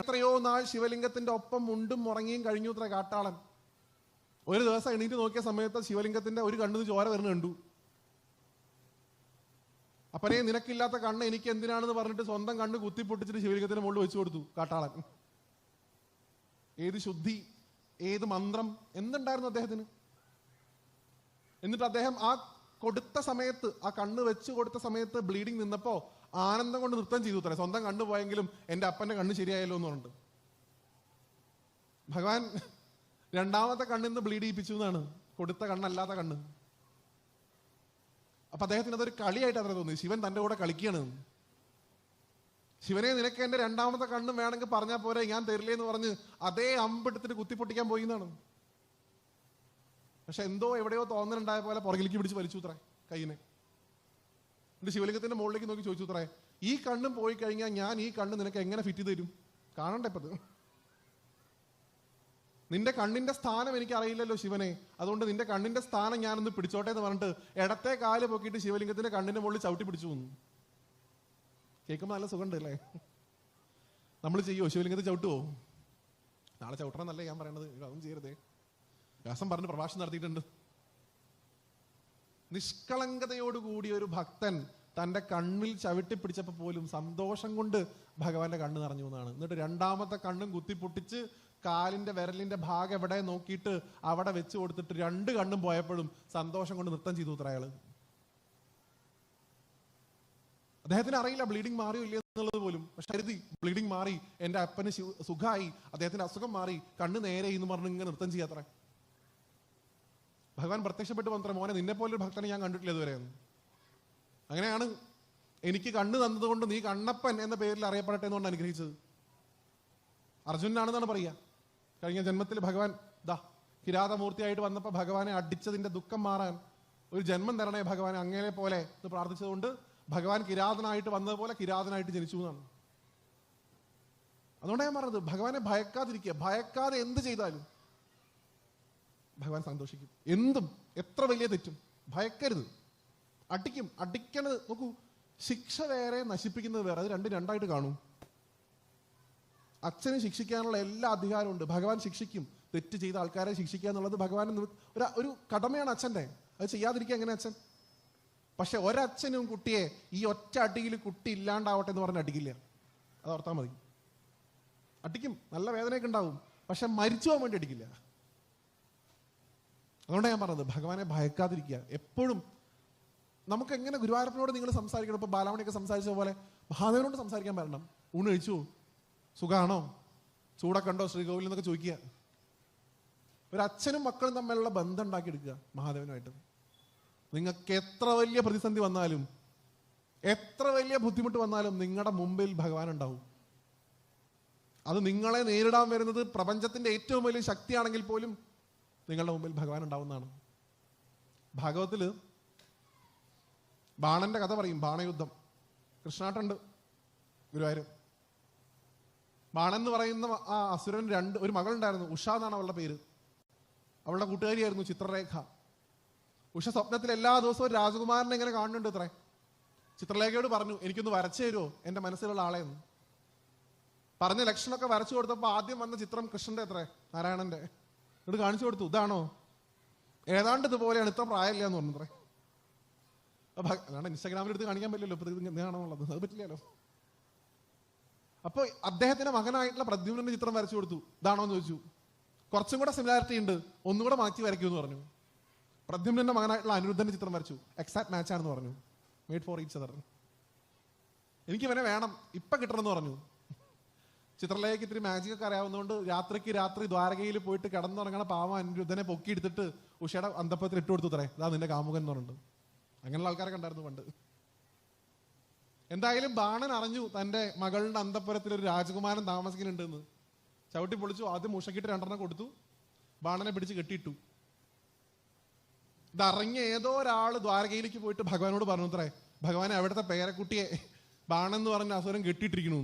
എത്രയോ നാൾ ശിവലിംഗത്തിന്റെ ഒപ്പം മുണ്ടും ഉറങ്ങിയും കഴിഞ്ഞു ഇത്ര കാട്ടാളൻ. ഒരു ദിവസം എണീറ്റ് നോക്കിയ സമയത്ത് ശിവലിംഗത്തിന്റെ ഒരു കണ്ണിന് ചോര വരുന്ന കണ്ടു. അപ്പനെ നിനക്കില്ലാത്ത കണ്ണ് എനിക്ക് എന്തിനാണെന്ന് പറഞ്ഞിട്ട് സ്വന്തം കണ്ണ് കുത്തിപ്പൊട്ടിച്ചിട്ട് ശിവലിംഗത്തിന്റെ മുകളിൽ വെച്ചു കൊടുത്തു കാട്ടാളൻ. ഏത് ശുദ്ധി, ഏത് മന്ത്രം, എന്തുണ്ടായിരുന്നു അദ്ദേഹത്തിന്? എന്നിട്ട് അദ്ദേഹം ആ കൊടുത്ത സമയത്ത്, ആ കണ്ണ് വെച്ച് കൊടുത്ത സമയത്ത് ബ്ലീഡിങ് നിന്നപ്പോ ആനന്ദം കൊണ്ട് നൃത്തം ചെയ്തു അത്രേ. സ്വന്തം കണ്ണ് പോയെങ്കിലും എൻ്റെ അപ്പന്റെ കണ്ണ് ശരിയായല്ലോ എന്ന് പറഞ്ഞിട്ട് ഭഗവാൻ രണ്ടാമത്തെ കണ്ണിന്ന് ബ്ലീഡ് ചെയ്യിപ്പിച്ചു എന്നാണ്, കൊടുത്ത കണ്ണല്ലാത്ത കണ്ണ്. അപ്പൊ അദ്ദേഹത്തിന് അതൊരു കളിയായിട്ട് അത്ര തോന്നി. ശിവൻ തന്റെ കൂടെ കളിക്കുകയാണ്. ശിവനെ, നിനക്ക് എന്റെ രണ്ടാമത്തെ കണ്ണും വേണമെങ്കിൽ പറഞ്ഞാൽ പോരെ, ഞാൻ തരില്ലേ എന്ന് പറഞ്ഞ് അതേ അമ്പെടുത്തിട്ട് കുത്തിപ്പൊട്ടിക്കാൻ പോയി എന്നാണ്. പക്ഷെ എന്തോ എവിടെയോ തോന്നലുണ്ടായ പോലെ പുറകിലേക്ക് പിടിച്ച് വലിച്ചു ഇത്രേ കൈയിനെ. എന്റെ ശിവലിംഗത്തിന്റെ മുകളിലേക്ക് നോക്കി ചോദിച്ചു ഇത്രേ, ഈ കണ്ണും പോയി കഴിഞ്ഞാൽ ഞാൻ ഈ കണ്ണ് നിനക്ക് എങ്ങനെ ഫിറ്റ് ചെയ്ത് തരും? കാണണ്ടേ ഇപ്പത്? നിന്റെ കണ്ണിന്റെ സ്ഥാനം എനിക്ക് അറിയില്ലല്ലോ ശിവനെ, അതുകൊണ്ട് നിന്റെ കണ്ണിന്റെ സ്ഥാനം ഞാനൊന്ന് പിടിച്ചോട്ടെ എന്ന് പറഞ്ഞിട്ട് ഇടത്തെ കാല് പൊക്കിയിട്ട് ശിവലിംഗത്തിന്റെ കണ്ണിന്റെ മുകളിൽ ചവിട്ടി പിടിച്ചു വന്നു. കേൾക്കുമ്പോൾ നല്ല സുഖമുണ്ട് അല്ലേ? നമ്മൾ ചെയ്യുമോ? ശിവലിംഗത്തിൽ ചവിട്ടുവോ? നാളെ ചവിട്ടണമെന്നല്ലേ ഞാൻ പറയണത്, അതൊന്നും ചെയ്യരുതേ. വ്യാസം പറഞ്ഞ് പ്രഭാഷണം നടത്തിയിട്ടുണ്ട്. നിഷ്കളങ്കതയോടുകൂടി ഒരു ഭക്തൻ തന്റെ കണ്ണിൽ ചവിട്ടി പിടിച്ചപ്പോൾ പോലും സന്തോഷം കൊണ്ട് ഭഗവാന്റെ കണ്ണ് നിറഞ്ഞു എന്നാണ്. എന്നിട്ട് രണ്ടാമത്തെ കണ്ണും കുത്തിപ്പൊട്ടിച്ച് കാലിന്റെ വിരലിന്റെ ഭാഗം എവിടെ നോക്കിയിട്ട് അവിടെ വെച്ച് കൊടുത്തിട്ട് രണ്ട് കണ്ണും പോയപ്പോഴും സന്തോഷം കൊണ്ട് നൃത്തം ചെയ്തു അത്ര അയാള്. അദ്ദേഹത്തിന് അറിയില്ല ബ്ലീഡിങ് മാറിയോ ഇല്ല എന്നുള്ളത് പോലും. പക്ഷെ കരുതി ബ്ലീഡിങ് മാറി, എന്റെ അപ്പന് സുഖമായി, അദ്ദേഹത്തിന്റെ അസുഖം മാറി, കണ്ണ് നേരെ എന്ന് പറഞ്ഞ് ഇങ്ങനെ നൃത്തം ചെയ്യാത്ര. ഭഗവാൻ പ്രത്യക്ഷപ്പെട്ട് വന്നത്ര, മോനെ നിന്നെ പോലൊരു ഭക്തനെ ഞാൻ കണ്ടിട്ടില്ല ഇതുവരെ. അങ്ങനെയാണ് എനിക്ക് കണ്ണ് തന്നതുകൊണ്ട് നീ കണ്ണപ്പൻ എന്ന പേരിൽ അറിയപ്പെടട്ടെ എന്നുകൊണ്ട് അനുഗ്രഹിച്ചത്. അർജുനാണെന്നാണ് പറയുക. കഴിഞ്ഞ ജന്മത്തിൽ ഭഗവാൻ കിരാതമൂർത്തിയായിട്ട് വന്നപ്പോൾ ഭഗവാനെ അടിച്ചതിന്റെ ദുഃഖം മാറാൻ ഒരു ജന്മം തരണേ ഭഗവാനെ അങ്ങനെ പോലെ എന്ന് പ്രാർത്ഥിച്ചതുകൊണ്ട് ഭഗവാൻ കിരാതനായിട്ട് വന്നതുപോലെ കിരാതനായിട്ട് ജനിച്ചു എന്നാണ്. അതുകൊണ്ടാണ് ഞാൻ പറഞ്ഞത്, ഭഗവാനെ ഭയക്കാതിരിക്കുക. ഭയക്കാതെ എന്ത് ചെയ്താലും ഭഗവാൻ സന്തോഷിക്കും. എന്തും, എത്ര വലിയ തെറ്റും ഭയക്കരുത്. അടിക്കണത് നോക്കൂ, ശിക്ഷ വേറെ, നശിപ്പിക്കുന്നത് വേറെ. അത് രണ്ടായിട്ട് കാണും. അച്ഛനെ ശിക്ഷിക്കാനുള്ള എല്ലാ അധികാരവും ഉണ്ട്. ഭഗവാൻ ശിക്ഷിക്കും. തെറ്റ് ചെയ്ത ആൾക്കാരെ ശിക്ഷിക്കുക എന്നുള്ളത് ഭഗവാൻ ഒരു കടമയാണ് അച്ഛൻ്റെ. അത് ചെയ്യാതിരിക്കുക എങ്ങനെ അച്ഛൻ? പക്ഷെ ഒരച്ഛനും കുട്ടിയെ ഈ ഒറ്റ അടിയിൽ കുട്ടി ഇല്ലാണ്ടാവട്ടെ എന്ന് പറഞ്ഞ് അടിക്കില്ല. അത് ഓർത്താൽ മതി. അടിക്കും, നല്ല വേദനയൊക്കെ ഉണ്ടാവും, പക്ഷെ മരിച്ചു പോകാൻ വേണ്ടി അടിക്കില്ല. അതുകൊണ്ടാണ് ഞാൻ പറഞ്ഞത്, ഭഗവാനെ ഭയക്കാതിരിക്കുക. എപ്പോഴും നമുക്ക് എങ്ങനെ ഗുരുവായൂരപ്പനോട് നിങ്ങൾ സംസാരിക്കണം, ഇപ്പൊ ബാലാമണിയൊക്കെ സംസാരിച്ച പോലെ മഹാദേവനോട് സംസാരിക്കാൻ പറ്റണം. ഊണ് കഴിച്ചു, സുഖാണോ, ചൂടൊക്കെ ഉണ്ടോ ശ്രീകോവിൽ എന്നൊക്കെ ചോദിക്കുക. ഒരു അച്ഛനും മക്കളും തമ്മിലുള്ള ബന്ധം ഉണ്ടാക്കിയെടുക്കുക മഹാദേവനുമായിട്ട്. നിങ്ങൾക്ക് എത്ര വലിയ പ്രതിസന്ധി വന്നാലും, എത്ര വലിയ ബുദ്ധിമുട്ട് വന്നാലും നിങ്ങളുടെ മുമ്പിൽ ഭഗവാൻ ഉണ്ടാവും. അത് നിങ്ങളെ നേരിടാൻ വരുന്നത് പ്രപഞ്ചത്തിന്റെ ഏറ്റവും വലിയ ശക്തിയാണെങ്കിൽ പോലും നിങ്ങളുടെ മുമ്പിൽ ഭഗവാൻ ഉണ്ടാവുന്നതാണ്. ഭാഗവത്തില് ബാണന്റെ കഥ പറയും. ബാണയുദ്ധം കൃഷ്ണാട്ടുണ്ട് ഗുരുവായൂർ. ബാണൻ എന്ന് പറയുന്ന ആ അസുരൻ ഒരു മകളുണ്ടായിരുന്നു. ഉഷ എന്നാണ് അവളുടെ പേര്. അവളുടെ കൂട്ടുകാരിയായിരുന്നു ചിത്രരേഖ. ഉഷ സ്വപ്നത്തിൽ എല്ലാ ദിവസവും രാജകുമാരനെ ഇങ്ങനെ കാണുന്നുണ്ട് ഇത്രേ. ചിത്രലേഖയോട് പറഞ്ഞു, എനിക്കൊന്ന് വരച്ചു തരുമോ എൻ്റെ മനസ്സിലുള്ള ആളെന്ന്. പറഞ്ഞ ലക്ഷണമൊക്കെ വരച്ചു കൊടുത്തപ്പോൾ ആദ്യം വന്ന ചിത്രം കൃഷ്ണന്റെ അത്രേ, നാരായണന്റെ. എന്നിട്ട് കാണിച്ചു കൊടുത്തു, ഇതാണോ? ഏതാണ്ട് ഇതുപോലെയാണ്, ഇത്ര പ്രായമില്ല എന്ന് പറഞ്ഞത്രേ. അല്ലാണ്ട് ഇൻസ്റ്റാഗ്രാമിൽ എടുത്ത് കാണിക്കാൻ പറ്റില്ലല്ലോ ഇപ്പൊ ഇതാണോന്നുള്ളത്, അത് പറ്റില്ലല്ലോ. അപ്പൊ അദ്ദേഹത്തിന്റെ മകനായിട്ടുള്ള പ്രദ്യുമ്നന്റെ ചിത്രം വരച്ചു കൊടുത്തു. ഇതാണോ എന്ന് ചോദിച്ചു. കുറച്ചും കൂടെ സിമിലാരിറ്റി ഉണ്ട്, ഒന്നുകൂടെ മാറ്റി വരയ്ക്കൂ എന്ന് പറഞ്ഞു. പ്രദ്യുമ്നന്റെ മകനായിട്ടുള്ള അനിരുദ്ധന്റെ ചിത്രം വരച്ചു. എക്സാക്ട് മാച്ച് ആണെന്ന് പറഞ്ഞു. Made for each other. എനിക്ക് ഇവനെ വേണം, ഇപ്പൊ കിട്ടണമെന്ന് പറഞ്ഞു. ചിത്രലേഖയ്ക്ക് ഇത്തിരി മാജിക് ഒക്കെ അറിയാവുന്നതുകൊണ്ട് രാത്രി ദ്വാരകയിൽ പോയിട്ട് കിടന്നുറങ്ങണ പാവം അനിരുദ്ധനെ പൊക്കിയെടുത്തിട്ട് ഉഷയുടെ അന്തപ്പത്തിൽ ഇട്ട് കൊടുത്തു. തറേ ഇതാ നിന്റെ കാമുകൻ എന്ന് പറഞ്ഞിട്ട് അങ്ങനെയുള്ള ആൾക്കാരൊക്കെ ഉണ്ടായിരുന്നു പണ്ട്. എന്തായാലും ബാണൻ അറിഞ്ഞു തന്റെ മകളുടെ അന്തഃപുരത്തിൽ ഒരു രാജകുമാരൻ താമസിക്കുന്നുണ്ടെന്ന്. ചവിട്ടി പൊളിച്ചു. ആദ്യം മുഷക്കിട്ട് 2 കൊടുത്തു. ബാണനെ പിടിച്ച് കെട്ടിയിട്ടു. ഇതറിഞ്ഞ ഏതോ ഒരാൾ ദ്വാരകയിലേക്ക് പോയിട്ട് ഭഗവാനോട് പറഞ്ഞു അത്രേ, ഭഗവാനെ അവിടുത്തെ പേരക്കുട്ടിയെ ബാണൻ എന്ന് പറഞ്ഞ അസുരൻ കെട്ടിയിട്ടിരിക്കണു.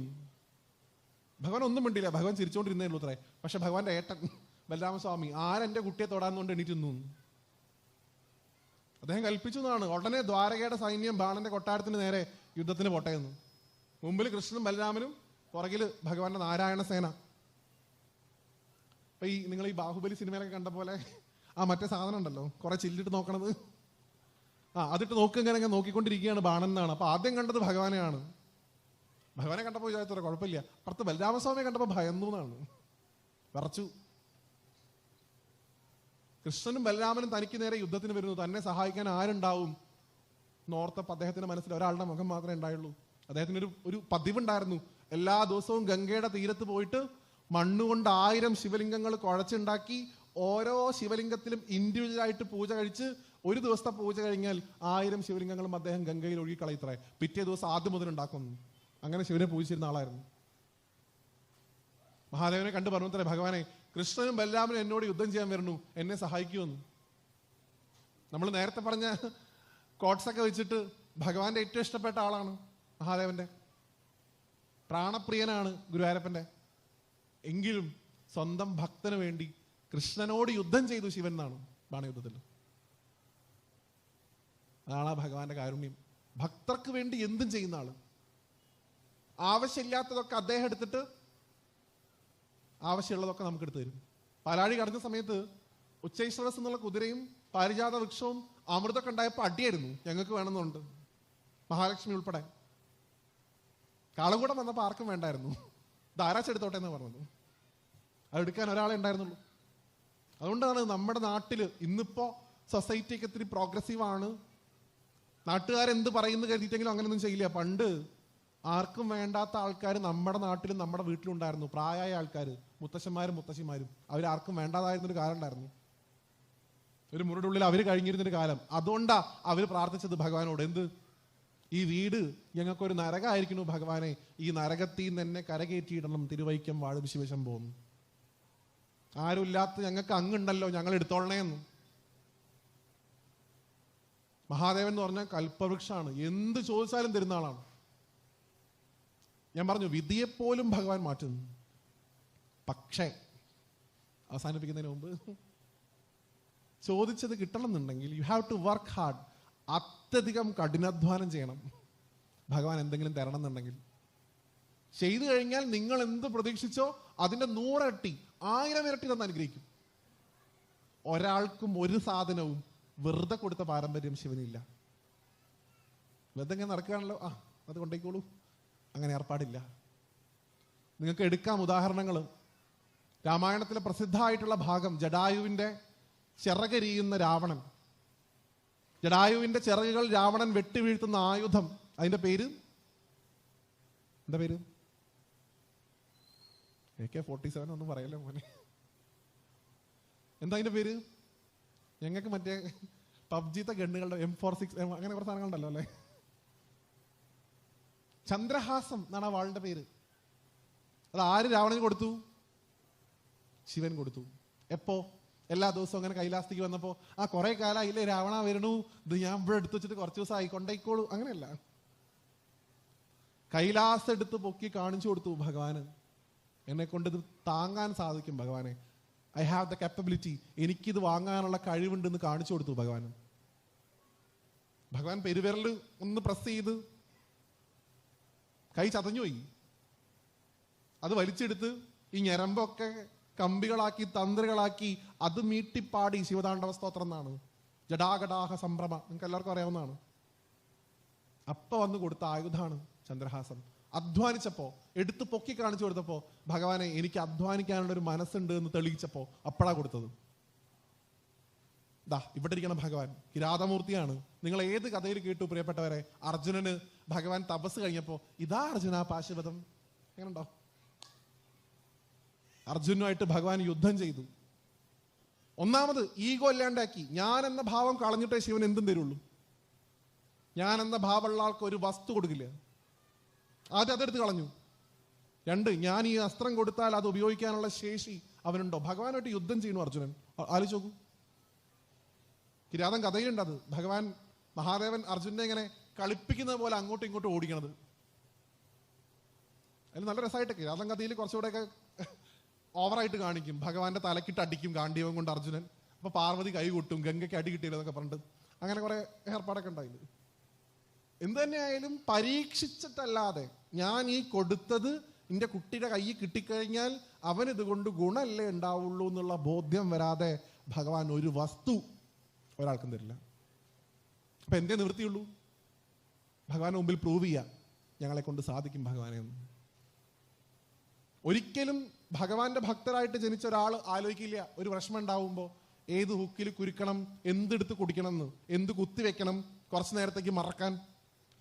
ഭഗവാൻ ഒന്നും മിണ്ടില്ല. ഭഗവാൻ ചിരിച്ചോണ്ടിരുന്നേ ഉള്ളൂ അത്രേ. പക്ഷെ ഭഗവാന്റെ ഏട്ടൻ ബലരാമസ്വാമി ആരെന്റെ കുട്ടിയെ തൊടാന്നുകൊണ്ട് എണീറ്റുന്നു. അദ്ദേഹം കൽപ്പിച്ചു എന്നാണ്. ഉടനെ ദ്വാരകയുടെ സൈന്യം ബാണന്റെ കൊട്ടാരത്തിന് നേരെ യുദ്ധത്തിന് പോട്ടയെന്നു. മുമ്പിൽ കൃഷ്ണനും ബലരാമനും, പുറകില് ഭഗവാന്റെ നാരായണ സേന. അപ്പൊ നിങ്ങൾ ഈ ബാഹുബലി സിനിമയിലൊക്കെ കണ്ട പോലെ മറ്റേ സാധനം ഉണ്ടല്ലോ, കുറെ ചില്ലിട്ട് നോക്കണത്, അതിട്ട് നോക്കിങ്ങനെ നോക്കിക്കൊണ്ടിരിക്കുകയാണ് ബാണൻ എന്നാണ്. അപ്പൊ ആദ്യം കണ്ടത് ഭഗവാനെയാണ്. ഭഗവാനെ കണ്ടപ്പോൾ വിചാരിച്ചോ കുഴപ്പമില്ല. അപ്പുറത്ത് ബലരാമസ്വാമിയെ കണ്ടപ്പോൾ ഭയന്നു എന്നാണ്, വിറച്ചു. കൃഷ്ണനും ബലരാമനും തനിക്ക് നേരെ യുദ്ധത്തിന് വരുന്നു. തന്നെ സഹായിക്കാൻ ആരുണ്ടാവും നോർത്തപ്പ് അദ്ദേഹത്തിന്റെ മനസ്സിൽ ഒരാളുടെ മുഖം മാത്രമേ ഉണ്ടായുള്ളൂ. അദ്ദേഹത്തിന് ഒരു പതിവുണ്ടായിരുന്നു. എല്ലാ ദിവസവും ഗംഗയുടെ തീരത്ത് പോയിട്ട് മണ്ണുകൊണ്ട് 1000 ശിവലിംഗങ്ങൾ കുഴച്ചുണ്ടാക്കി ഓരോ ശിവലിംഗത്തിലും ഇൻഡിവിജ്വൽ ആയിട്ട് പൂജ കഴിച്ച് ഒരു ദിവസത്തെ പൂജ കഴിഞ്ഞാൽ 1000 ശിവലിംഗങ്ങളും അദ്ദേഹം ഗംഗയിൽ ഒഴുകിക്കളയത്രേ. പിറ്റേ ദിവസം ആദ്യം മുതൽ ഉണ്ടാക്കുന്നു. അങ്ങനെ ശിവനെ പൂജിച്ചിരുന്ന ആളായിരുന്നു. മഹാദേവനെ കണ്ടു പറഞ്ഞത്രേ, ഭഗവാനെ കൃഷ്ണനും ബലരാമനും എന്നോട് യുദ്ധം ചെയ്യാൻ വരുന്നു, എന്നെ സഹായിക്കുമെന്ന്. നമ്മൾ നേരത്തെ പറഞ്ഞ കോട്ട്സൊക്കെ വെച്ചിട്ട് ഭഗവാന്റെ ഏറ്റവും ഇഷ്ടപ്പെട്ട ആളാണ് മഹാദേവന്റെ. പ്രാണപ്രിയനാണ് ഗുരുവായൂരപ്പന്റെ. എങ്കിലും സ്വന്തം ഭക്തന് വേണ്ടി കൃഷ്ണനോട് യുദ്ധം ചെയ്തു ശിവൻ എന്നാണ് ബാണയുദ്ധത്തിൽ. അതാണ് ഭഗവാന്റെ കാരുണ്യം. ഭക്തർക്ക് വേണ്ടി എന്തും ചെയ്യുന്ന ആള്. ആവശ്യമില്ലാത്തതൊക്കെ അദ്ദേഹം എടുത്തിട്ട് ആവശ്യമുള്ളതൊക്കെ നമുക്ക് എടുത്തു തരും. പാലാഴി കടഞ്ഞ സമയത്ത് ഉച്ചൈശ്വരസ് എന്നുള്ള കുതിരയും പാരിജാത വൃക്ഷവും അമൃതൊക്കെ ഉണ്ടായപ്പോൾ അടിയായിരുന്നു. ഞങ്ങൾക്ക് വേണമെന്നുണ്ട്, മഹാലക്ഷ്മി ഉൾപ്പെടെ. കാളകൂടം വന്നപ്പോൾ ആർക്കും വേണ്ടായിരുന്നു. ധാരാച്ചെടുത്തോട്ടെ എന്ന് പറഞ്ഞത്. അതെടുക്കാൻ ഒരാളെ ഉണ്ടായിരുന്നുള്ളൂ. അതുകൊണ്ടാണ് നമ്മുടെ നാട്ടിൽ ഇന്നിപ്പോ സൊസൈറ്റിയൊക്കെ ഇത്തിരി പ്രോഗ്രസീവാണ്. നാട്ടുകാരെന്ത് പറയുന്നു കരുതിയിട്ടെങ്കിലും അങ്ങനെയൊന്നും ചെയ്യില്ല. പണ്ട് ആർക്കും വേണ്ടാത്ത ആൾക്കാർ നമ്മുടെ നാട്ടിലും നമ്മുടെ വീട്ടിലും ഉണ്ടായിരുന്നു. പ്രായമായ ആൾക്കാർ, മുത്തശ്ശന്മാരും മുത്തശ്ശിമാരും. അവരാർക്കും വേണ്ടാതായിരുന്നൊരു കാലം ഉണ്ടായിരുന്നു. ഒരു മുറിയുടെ ഉള്ളിൽ അവർ കഴിഞ്ഞിരുന്നൊരു കാലം. അതുകൊണ്ടാ അവർ പ്രാർത്ഥിച്ചത് ഭഗവാനോട്, എന്ത്, ഈ വീട് ഞങ്ങൾക്കൊരു നരകമായിരിക്കുന്നു ഭഗവാനെ, ഈ നരകത്തിൽ നിന്ന് എന്നെ കരകയറ്റിയിടണം, തിരുവൈക്കം വാഴും ശിവശംഭോ. ആരുമില്ലാത്ത ഞങ്ങൾക്ക് അങ്ങുണ്ടല്ലോ, ഞങ്ങൾ എടുത്തോളണേന്ന്. മഹാദേവൻ എന്ന് പറഞ്ഞാൽ കൽപ്പവൃക്ഷാണ്. എന്ത് ചോദിച്ചാലും തരുന്ന ആളാണ്. ഞാൻ പറഞ്ഞു, വിധിയെപ്പോലും ഭഗവാൻ മാറ്റുന്നു. പക്ഷേ അവസാനിപ്പിക്കുന്നതിന് മുമ്പ് ചോദിച്ചത് കിട്ടണം എന്നുണ്ടെങ്കിൽ you have to work hard. അത്യധികം കഠിനാധ്വാനം ചെയ്യണം ഭഗവാൻ എന്തെങ്കിലും തരണം എന്നുണ്ടെങ്കിൽ. ചെയ്തു കഴിഞ്ഞാൽ നിങ്ങൾ എന്ത് പ്രതീക്ഷിച്ചോ അതിന്റെ 100 ഇരട്ടി 1000 ഇരട്ടി തന്നെ അനുഗ്രഹിക്കും. ഒരാൾക്കും ഒരു സാധനവും വെറുതെ കൊടുത്ത പാരമ്പര്യം ശിവനില്ല. വെറുതെ ഇങ്ങനെ നടക്കുകയാണല്ലോ, അത് കൊണ്ടേക്കോളൂ, അങ്ങനെ ഏർപ്പാടില്ല. നിങ്ങൾക്ക് എടുക്കാം ഉദാഹരണങ്ങൾ. രാമായണത്തിലെ പ്രസിദ്ധമായിട്ടുള്ള ഭാഗം, ജടായുവിന്റെ ചിറകരിയുന്ന രാവണൻ. ജടായുവിന്റെ ചിറകുകൾ രാവണൻ വെട്ടിവീഴ്ത്തുന്ന ആയുധം, അതിന്റെ പേര് എന്താ പേര്? AK-47 ഒന്നും പറയല്ലോ മോനെ. എന്താ അതിന്റെ പേര്? ഞങ്ങൾക്ക് മറ്റേ പബ്ജിത്തെ ഗണ്ണുകളുടെ M46 അങ്ങനെ കുറച്ച് സാധനങ്ങളുണ്ടല്ലോ അല്ലെ. ചന്ദ്രഹാസം എന്നാണ് ആ വാളിന്റെ പേര്. അത് ആര് രാവണന് കൊടുത്തു? ശിവൻ കൊടുത്തു. എപ്പോ? എല്ലാ ദിവസവും അങ്ങനെ കൈലാസത്തേക്ക് വന്നപ്പോ, കുറെ കാലമായില്ലേ രാവണ വരണു, ഇത് ഞാൻ ഇവിടെ എടുത്തു വെച്ചിട്ട് കുറച്ച് ദിവസം ആയി, കൊണ്ടേക്കോളൂ. അങ്ങനെയല്ല, കൈലാസം എടുത്ത് പൊക്കി കാണിച്ചു കൊടുത്തു ഭഗവാന്. എന്നെ കൊണ്ട് ഇത് താങ്ങാൻ സാധിക്കും ഭഗവാനെ, ഐ ഹാവ് ദ കാപ്പബിലിറ്റി, എനിക്കിത് വാങ്ങാനുള്ള കഴിവുണ്ടെന്ന് കാണിച്ചു കൊടുത്തു ഭഗവാന്. ഭഗവാൻ പെരുവിരൽ ഒന്ന് പ്രസ് ചെയ്ത് കൈ ചതഞ്ഞുപോയി. അത് വലിച്ചെടുത്ത് ഈ ഞരമ്പൊക്കെ കമ്പികളാക്കി തന്ത്രികളാക്കി അത് മീട്ടിപ്പാടി ശിവതാണ്ഡവ സ്തോത്രം എന്നാണ്. ജടാകടാഹ സംഭ്രമ, നിങ്ങൾക്ക് എല്ലാവർക്കും അറിയാവുന്നതാണ്. അപ്പ വന്ന് കൊടുത്ത ആയുധാണ് ചന്ദ്രഹാസം. അധ്വാനിച്ചപ്പോ, എടുത്ത് പൊക്കി കാണിച്ചു കൊടുത്തപ്പോ, ഭഗവാനെ എനിക്ക് അധ്വാനിക്കാനുള്ള ഒരു മനസ്സുണ്ട് എന്ന് തെളിയിച്ചപ്പോ അപ്പഴാ കൊടുത്തത്. ഇവിടെ ഇരിക്കണം ഭഗവാൻ, കിരാതമൂർത്തിയാണ്. നിങ്ങൾ ഏത് കഥയിൽ കേട്ടു പ്രിയപ്പെട്ടവരെ? അർജുനന് ഭഗവാൻ തപസ് കഴിഞ്ഞപ്പോ, ഇതാ അർജുന പാശുപതം. എങ്ങനെയുണ്ടോ? അർജുനുമായിട്ട് ഭഗവാൻ യുദ്ധം ചെയ്തു. ഒന്നാമത് ഈഗോ ഇല്ലാണ്ടാക്കി. ഞാൻ എന്ന ഭാവം കളഞ്ഞിട്ടേ ശിവൻ എന്തും തരുള്ളൂ. ഞാൻ എന്ന ഭാവമുള്ള ആൾക്ക് ഒരു വസ്തു കൊടുക്കില്ല. ആദ്യം അതെടുത്ത് കളഞ്ഞു. 2, ഞാൻ ഈ അസ്ത്രം കൊടുത്താൽ അത് ഉപയോഗിക്കാനുള്ള ശേഷി അവനുണ്ടോ? ഭഗവാനായിട്ട് യുദ്ധം ചെയ്യുന്നു അർജുനൻ. ആലോചിച്ച് നോക്കൂ. കിരാതൻ കഥയിലുണ്ട് അത്. ഭഗവാൻ മഹാദേവൻ അർജുനെ ഇങ്ങനെ കളിപ്പിക്കുന്നത് പോലെ അങ്ങോട്ടും ഇങ്ങോട്ടും ഓടിക്കണത്. അതിൽ നല്ല രസമായിട്ടൊക്കെ കിരാതൻ കഥയിൽ കുറച്ചുകൂടെയൊക്കെ ഓവറായിട്ട് കാണിക്കും. ഭഗവാന്റെ തലക്കിട്ട് അടിക്കും ഗാണ്ഡീവം കൊണ്ട് അർജുനൻ. അപ്പൊ പാർവതി കൈ കൊട്ടും, ഗംഗയ്ക്ക് അടി കിട്ടിയില്ലെന്നൊക്കെ പറഞ്ഞിട്ട് അങ്ങനെ കുറെ ഏർപ്പാടൊക്കെ ഉണ്ടായില്ല. എന്ത് തന്നെയായാലും പരീക്ഷിച്ചിട്ടല്ലാതെ ഞാൻ ഈ കൊടുത്തത് എൻ്റെ കുട്ടിയുടെ കയ്യിൽ കിട്ടിക്കഴിഞ്ഞാൽ അവനിതുകൊണ്ട് ഗുണമല്ലേ ഉണ്ടാവുള്ളൂ എന്നുള്ള ബോധ്യം വരാതെ ഭഗവാൻ ഒരു വസ്തു ഒരാൾക്കും തരില്ല. അപ്പൊ എന്തേ നിവൃത്തിയുള്ളൂ? ഭഗവാന് മുമ്പിൽ പ്രൂവ് ചെയ്യാം ഞങ്ങളെ കൊണ്ട് സാധിക്കും ഭഗവാനെ. ഒരിക്കലും ഭഗവാന്റെ ഭക്തരായിട്ട് ജനിച്ച ഒരാൾ ആലോചിക്കില്ല ഒരു പ്രശ്നം ഉണ്ടാവുമ്പോൾ ഏത് ഹുക്കിൽ കുരുക്കണം, എന്തെടുത്ത് കുടിക്കണം എന്ന്, എന്ത് കുത്തിവെക്കണം, കുറച്ചു നേരത്തേക്ക് മറക്കാൻ.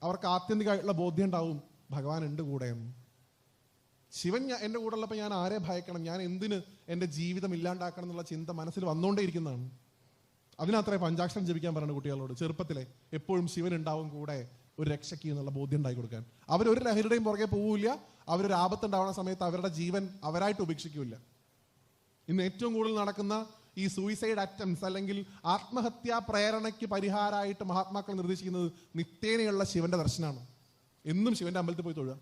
അവർക്ക് ആത്യന്തികമായിട്ടുള്ള ബോധ്യം ഉണ്ടാവും ഭഗവാൻ ഉണ്ട് കൂടെ. ശിവൻ എൻ്റെ കൂടെ ഉള്ളപ്പോൾ ഞാൻ ആരെ ഭയക്കണം, ഞാൻ എന്തിന് എൻ്റെ ജീവിതം ഇല്ലാണ്ടാക്കണം എന്നുള്ള ചിന്ത മനസ്സിൽ വന്നുകൊണ്ടേയിരിക്കുന്നതാണ്. അതിനത്രേ പഞ്ചാക്ഷരം ജപിക്കാൻ പറയുന്നത് കുട്ടികളോട് ചെറുപ്പത്തിലെ. എപ്പോഴും ശിവൻ ഉണ്ടാവും കൂടെ, ഒരു രക്ഷയ്ക്ക് എന്നുള്ള ബോധ്യം ഉണ്ടായി കൊടുക്കാൻ. അവരൊരു ലഹരിയുടെയും പുറകെ പോവില്ല. അവരൊരു ആപത്തുണ്ടാവുന്ന സമയത്ത് അവരുടെ ജീവൻ അവരായിട്ട് ഉപേക്ഷിക്കില്ല. ഇന്ന് ഏറ്റവും കൂടുതൽ നടക്കുന്ന ഈ സൂയിസൈഡ് അറ്റംപ്റ്റ്സ് അല്ലെങ്കിൽ ആത്മഹത്യാ പ്രേരണയ്ക്ക് പരിഹാരമായിട്ട് മഹാത്മാക്കൾ നിർദ്ദേശിക്കുന്നത് നിത്യേനയുള്ള ശിവന്റെ ദർശനമാണ്. എന്നും ശിവന്റെ അമ്പലത്തിൽ പോയി തൊഴുക.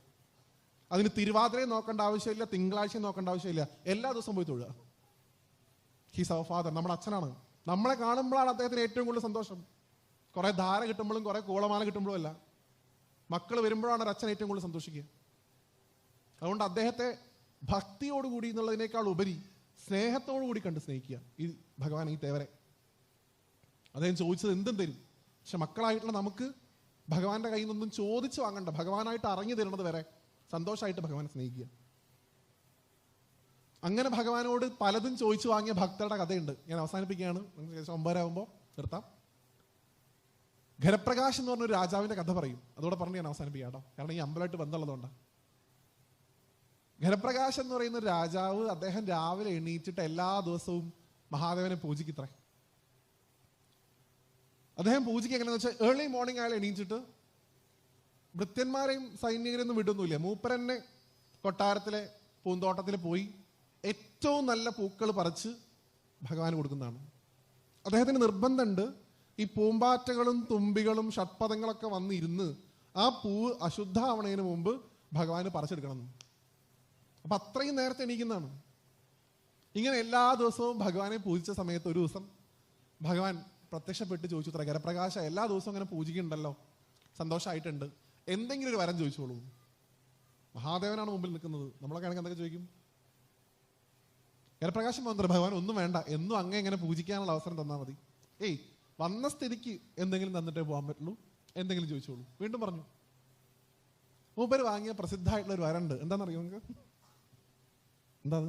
അതിന് തിരുവാതിരയും നോക്കേണ്ട ആവശ്യമില്ല, തിങ്കളാഴ്ചയും നോക്കേണ്ട ആവശ്യമില്ല, എല്ലാ ദിവസവും പോയി തൊഴുക. ഹീസ് അവർ ഫാദർ, നമ്മുടെ അച്ഛനാണ്. നമ്മളെ കാണുമ്പോഴാണ് അദ്ദേഹത്തിന് ഏറ്റവും കൂടുതൽ സന്തോഷം. കുറെ ധാര കിട്ടുമ്പോഴും കുറെ കൂളമാല കിട്ടുമ്പോഴും അല്ല, മക്കൾ വരുമ്പോഴാണ് ഒരു അച്ഛൻ ഏറ്റവും കൂടുതൽ സന്തോഷിക്കുക. അതുകൊണ്ട് അദ്ദേഹത്തെ ഭക്തിയോടുകൂടി എന്നുള്ളതിനേക്കാൾ ഉപരി സ്നേഹത്തോടു കൂടി കണ്ട് സ്നേഹിക്കുക ഈ ഭഗവാൻ, ഈ തേവരെ. അദ്ദേഹം ചോദിച്ചത് എന്തും തരും. പക്ഷെ മക്കളായിട്ടുള്ള നമുക്ക് ഭഗവാന്റെ കയ്യിൽ നിന്നൊന്നും ചോദിച്ചു വാങ്ങണ്ട, ഭഗവാനായിട്ട് അറിഞ്ഞു തരുന്നത് വരെ സന്തോഷമായിട്ട് ഭഗവാനെ സ്നേഹിക്കുക. അങ്ങനെ ഭഗവാനോട് പലതും ചോദിച്ചു വാങ്ങിയ ഭക്തരുടെ കഥയുണ്ട്. ഞാൻ അവസാനിപ്പിക്കുകയാണ്, ഏകദേശം 9 നിർത്താം. ഘരപ്രകാശ് എന്ന് പറഞ്ഞൊരു രാജാവിന്റെ കഥ പറയും. അതോടെ പറഞ്ഞ് ഞാൻ അവസാനിപ്പിക്കാം കേട്ടോ, കാരണം ഈ അമ്പലമായിട്ട് ബന്ധമുള്ളതുകൊണ്ടാണ്. ഘരപ്രകാശ് എന്ന് പറയുന്ന ഒരു രാജാവ്, അദ്ദേഹം രാവിലെ എണീറ്റിട്ട് എല്ലാ ദിവസവും മഹാദേവനെ പൂജിക്കത്രേ. അദ്ദേഹം പൂജിക്കുക എങ്ങനെയാന്ന് വെച്ചാൽ ഏർലി മോർണിംഗ് അയാൾ എണീച്ചിട്ട് ഭൃത്യന്മാരെയും സൈനികരെയൊന്നും വിടുന്നില്ല, മൂപ്പരന്നെ കൊട്ടാരത്തിലെ പൂന്തോട്ടത്തിൽ പോയി ഏറ്റവും നല്ല പൂക്കൾ പറിച്ച് ഭഗവാന് കൊടുക്കുന്നതാണ്. അദ്ദേഹത്തിന് നിർബന്ധമുണ്ട് ഈ പൂമ്പാറ്റകളും തുമ്പികളും ഷഡ്പദങ്ങളൊക്കെ വന്നിരുന്ന് ആ പൂവ് അശുദ്ധമാവണതിന് മുമ്പ് ഭഗവാന് പറിച്ചെടുക്കണം. അപ്പൊ അത്രയും നേരത്തെ എണീക്കുന്നതാണ്. ഇങ്ങനെ എല്ലാ ദിവസവും ഭഗവാനെ പൂജിച്ച സമയത്ത് ഒരു ദിവസം ഭഗവാൻ പ്രത്യക്ഷപ്പെട്ട് ചോദിച്ചു അത്ര, ഘരപ്രകാശ എല്ലാ ദിവസവും അങ്ങനെ പൂജിക്കുന്നുണ്ടല്ലോ, സന്തോഷമായിട്ടുണ്ട്, എന്തെങ്കിലും ഒരു വരം ചോദിച്ചോളൂ. മഹാദേവനാണ് മുമ്പിൽ നിൽക്കുന്നത്, നമ്മളൊക്കെ ആണെങ്കിൽ എന്തൊക്കെ ചോദിക്കും? ഘരപ്രകാശം മന്ത്രം, ഭഗവാൻ ഒന്നും വേണ്ട, എന്നും അങ്ങേ എങ്ങനെ പൂജിക്കാനുള്ള അവസരം തന്നാൽ മതി. ഏയ് വന്ന സ്ഥിതിക്ക് എന്തെങ്കിലും തന്നിട്ടേ പോകാൻ പറ്റുള്ളൂ, എന്തെങ്കിലും ചോദിച്ചോളൂ. വീണ്ടും പറഞ്ഞു. മൂപ്പര് വാങ്ങിയ പ്രസിദ്ധമായിട്ടുള്ള ഒരു വരണ്ട്, എന്താണെന്നറിയോ നിങ്ങൾക്ക്? എന്താ?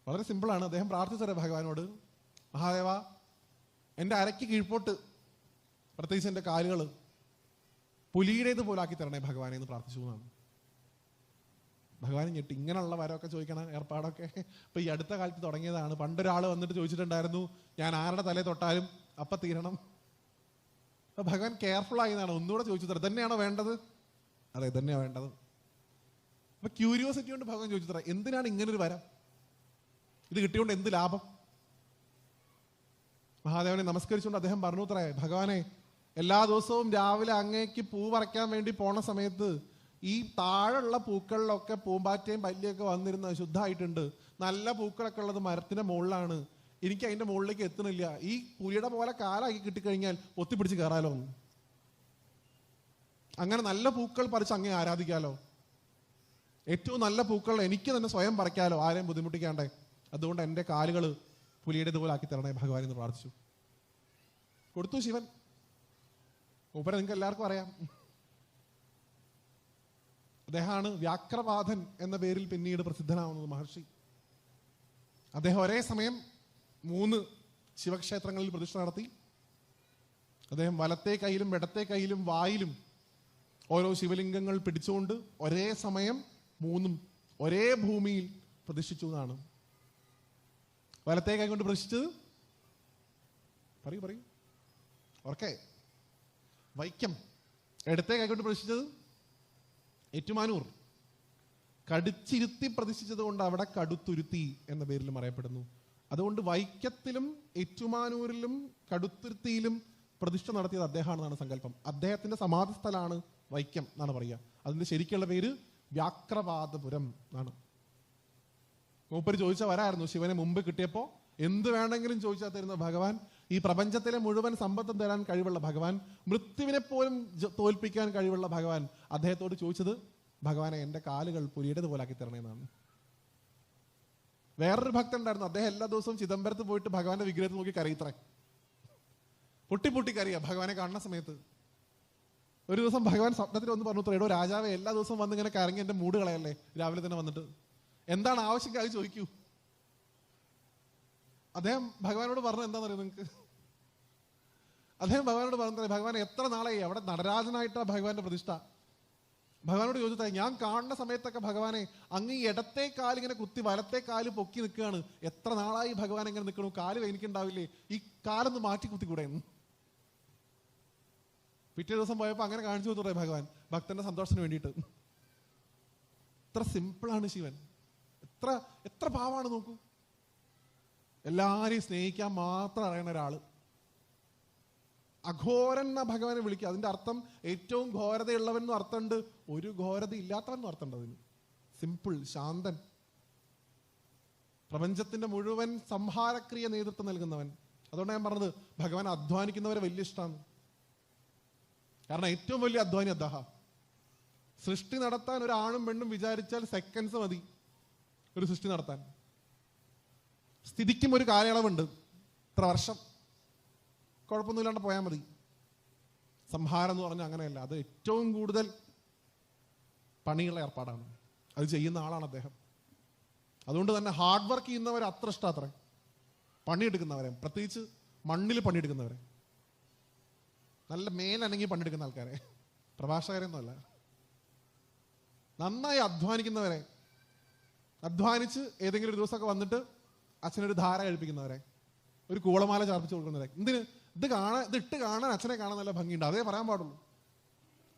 വളരെ സിമ്പിളാണ്. അദ്ദേഹം പ്രാർത്ഥിച്ചറിയ ഭഗവാനോട്, മഹാദേവ എൻ്റെ അരയ്ക്ക് കീഴ്പോട്ട്, പ്രത്യേകിച്ച് എൻ്റെ കാലുകൾ പുലിയുടേത് പോലാക്കി തരണേ ഭഗവാനെ എന്ന് പ്രാർത്ഥിച്ചു എന്നാണ്. ഭഗവാൻ ഞെട്ടി. ഇങ്ങനെയുള്ള വരമൊക്കെ ചോദിക്കണ ഏർപ്പാടൊക്കെ ഇപ്പൊ ഈ അടുത്ത കാലത്ത് തുടങ്ങിയതാണ്. പണ്ടൊരാൾ വന്നിട്ട് ചോദിച്ചിട്ടുണ്ടായിരുന്നു, ഞാൻ ആരുടെ തലേ തൊട്ടാലും അപ്പം തീരണം. അപ്പൊ ഭഗവാൻ കെയർഫുൾ ആയതാണ്, ഒന്നുകൂടെ ചോദിച്ചു തരാം, ഇതന്നെയാണോ വേണ്ടത്? അതെ, ഇതന്നെയാണ് വേണ്ടത്. അപ്പൊ ക്യൂരിയോസിറ്റി കൊണ്ട് ഭഗവാൻ ചോദിച്ചു തരാം, എന്തിനാണ് ഇങ്ങനൊരു വരം, ഇത് കിട്ടിയോണ്ട് എന്ത് ലാഭം? മഹാദേവനെ നമസ്കരിച്ചുകൊണ്ട് അദ്ദേഹം പറഞ്ഞു തറേ, ഭഗവാനെ എല്ലാ ദിവസവും രാവിലെ അങ്ങേക്ക് പൂ പറിക്കാൻ വേണ്ടി പോണ സമയത്ത് ഈ താഴെയുള്ള പൂക്കളിലൊക്കെ പൂമ്പാറ്റയും പല്ലിയൊക്കെ വന്നിരുന്ന് ശുദ്ധമായിട്ടുണ്ട്. നല്ല പൂക്കളൊക്കെ ഉള്ളത് മരത്തിന്റെ മുകളിലാണ്, എനിക്ക് അതിന്റെ മുകളിലേക്ക് എത്തുന്നില്ല. ഈ പുലിയുടെ പോലെ കാലാക്കി കിട്ടിക്കഴിഞ്ഞാൽ ഒത്തിപ്പിടിച്ച് കയറാലോ, അങ്ങനെ നല്ല പൂക്കൾ പറിച്ച് അങ്ങേ ആരാധിക്കാലോ, ഏറ്റവും നല്ല പൂക്കൾ എനിക്ക് തന്നെ സ്വയം പറിക്കാലോ, ആരെയും ബുദ്ധിമുട്ടിക്കാണ്ടേ. അതുകൊണ്ട് എൻ്റെ കാലുകൾ പുലിയുടെ ഇതുപോലെ ആക്കി തരണേ ഭഗവാൻ എന്ന് പ്രാർത്ഥിച്ചു. കൊടുത്തു ശിവൻ. മൂപ്പരെ നിങ്ങൾക്ക് എല്ലാവർക്കും അറിയാം. അദ്ദേഹമാണ് വ്യാക്രപാദൻ എന്ന പേരിൽ പിന്നീട് പ്രസിദ്ധനാവുന്നത് മഹർഷി. അദ്ദേഹം ഒരേ സമയം 3 ശിവക്ഷേത്രങ്ങളിൽ പ്രതിഷ്ഠ നടത്തി. അദ്ദേഹം വലത്തെ കൈയിലും ഇടത്തെ കൈയിലും വായിലും ഓരോ ശിവലിംഗങ്ങൾ പിടിച്ചുകൊണ്ട് ഒരേ സമയം 3 ഒരേ ഭൂമിയിൽ പ്രതിഷ്ഠിച്ചു എന്നാണ്. വലത്തെ കൈ കൊണ്ട് പ്രതിഷ്ഠിച്ചത് പറയൂ ഓർക്കെ, വൈക്കം. ഇടത്തെ കൈകൊണ്ട് പ്രതിഷ്ഠിച്ചത് ഏറ്റുമാനൂർ. കടിച്ചിരുത്തി പ്രതിഷ്ഠിച്ചത് കൊണ്ട് അവിടെ കടുത്തുരുത്തി എന്ന പേരിലും അറിയപ്പെടുന്നു. അതുകൊണ്ട് വൈക്കത്തിലും ഏറ്റുമാനൂരിലും കടുത്തുരുത്തിയിലും പ്രതിഷ്ഠ നടത്തിയത് അദ്ദേഹമാണെന്നാണ് സങ്കല്പം. അദ്ദേഹത്തിന്റെ സമാധി സ്ഥലമാണ് വൈക്കം എന്നാണ് പറയുക. അതിന്റെ ശരിക്കുള്ള പേര് വ്യാക്രപാദപുരം എന്നാണ്. മൂപ്പര് ചോദിച്ച വരായിരുന്നു ശിവനെ മുമ്പ് കിട്ടിയപ്പോൾ എന്ത് വേണമെങ്കിലും ചോദിച്ചാൽ തരുന്ന ഭഗവാൻ, ഈ പ്രപഞ്ചത്തിലെ മുഴുവൻ സമ്പത്തും തരാൻ കഴിവുള്ള ഭഗവാൻ, മൃത്യുവിനെ പോലും തോൽപ്പിക്കാൻ കഴിവുള്ള ഭഗവാൻ അദ്ദേഹത്തോട് ചോദിച്ചത്, ഭഗവാനെ എൻ്റെ കാലുകൾ പുലിയുടേതുപോലെ ആക്കി തരണേന്നാണ്. വേറൊരു ഭക്തൻ ഉണ്ടായിരുന്നു, അദ്ദേഹം എല്ലാ ദിവസവും ചിദംബരത്ത് പോയിട്ട് ഭഗവാന്റെ വിഗ്രഹത്തിൽ നോക്കി കരയിത്രേ. പൊട്ടി കരയുക ഭഗവാനെ കാണുന്ന സമയത്ത്. ഒരു ദിവസം ഭഗവാൻ സ്വപ്നത്തിൽ ഒന്ന് പറഞ്ഞു, എടോ രാജാവേ, എല്ലാ ദിവസവും വന്ന് ഇങ്ങനെ കറങ്ങി എൻ്റെ മൂട് കളയല്ലേ, രാവിലെ തന്നെ വന്നിട്ട് എന്താണ് ആവശ്യം അത് ചോദിക്കൂ. അദ്ദേഹം ഭഗവാനോട് പറഞ്ഞു, എന്താണെന്നറിയോ നിങ്ങൾക്ക്? അദ്ദേഹം ഭഗവാനോട് പറഞ്ഞു, ഭഗവാൻ എത്ര നാളായി അവിടെ നടരാജനായിട്ടാണ് ഭഗവാന്റെ പ്രതിഷ്ഠ. ഭഗവാനോട് ചോദിച്ചാൽ, ഞാൻ കാണുന്ന സമയത്തൊക്കെ ഭഗവാനെ അങ്ങ് ഈ ഇടത്തെ കാല് ഇങ്ങനെ കുത്തി വലത്തെ കാല് പൊക്കി നിൽക്കുകയാണ്, എത്ര നാളായി ഭഗവാൻ ഇങ്ങനെ നിൽക്കണു, കാല് വേനിക്കുണ്ടാവില്ലേ, ഈ കാലൊന്ന് മാറ്റി കുത്തിക്കൂടെ എന്ന്. പിറ്റേ ദിവസം പോയപ്പോൾ അങ്ങനെ കാണിച്ചു കൊടുത്തു ഭഗവാൻ, ഭക്തന്റെ സന്തോഷത്തിന് വേണ്ടിയിട്ട്. എത്ര സിമ്പിളാണ് ശിവൻ, എത്ര പാവാണ് നോക്കൂ. എല്ലാരെയും സ്നേഹിക്കാൻ മാത്രം അറിയുന്ന ഒരാള്. അഘോരൻ എന്ന ഭഗവാനെ വിളിക്കുക. അതിന്റെ അർത്ഥം ഏറ്റവും ഘോരതയുള്ളവൻ എന്നും അർത്ഥമുണ്ട്, ഒരു ഘോരത ഇല്ലാത്തവൻ എന്നും അർത്ഥമുണ്ട് അതിന്. സിമ്പിൾ, ശാന്തൻ, പ്രപഞ്ചത്തിന്റെ മുഴുവൻ സംഹാരക്രിയ നേതൃത്വം നൽകുന്നവൻ. അതുകൊണ്ട് ഞാൻ പറഞ്ഞത് ഭഗവാൻ അധ്വാനിക്കുന്നവരെ വലിയ ഇഷ്ടമാണ്. കാരണം ഏറ്റവും വലിയ അധ്വാനി അദ്ദേഹം. സൃഷ്ടി നടത്താൻ ഒരു ആണും പെണ്ണും വിചാരിച്ചാൽ സെക്കൻഡ്സ് മതി ഒരു സൃഷ്ടി നടത്താൻ. സ്ഥിതിക്കും ഒരു കാലയളവുണ്ട്, ഇത്ര വർഷം, കുഴപ്പമൊന്നുമില്ലാണ്ട് പോയാൽ മതി. സംഹാരം എന്ന് പറഞ്ഞാൽ അങ്ങനെയല്ല, അത് ഏറ്റവും കൂടുതൽ പണിയുള്ള ഏർപ്പാടാണ്. അത് ചെയ്യുന്ന ആളാണ് അദ്ദേഹം. അതുകൊണ്ട് തന്നെ ഹാർഡ് വർക്ക് ചെയ്യുന്നവരെ അത്ര ഇഷ്ടം, അത്ര പണിയെടുക്കുന്നവരെ, പ്രത്യേകിച്ച് മണ്ണിൽ പണിയെടുക്കുന്നവരെ, നല്ല മേലനങ്ങി പണിയെടുക്കുന്ന ആൾക്കാരെ, പ്രഭാഷകരെയൊന്നുമല്ല, നന്നായി അധ്വാനിക്കുന്നവരെ, അധ്വാനിച്ച് ഏതെങ്കിലും ഒരു ദിവസമൊക്കെ വന്നിട്ട് അച്ഛനൊരു ധാര കഴിപ്പിക്കുന്നവരെ, ഒരു കൂളമാല ചാർപ്പിച്ച് കൊടുക്കുന്നവരെ. ഇത് ഇട്ട് കാണാൻ അച്ഛനെ കാണാൻ നല്ല ഭംഗിയുണ്ട്, അതേ പറയാൻ പാടുള്ളൂ.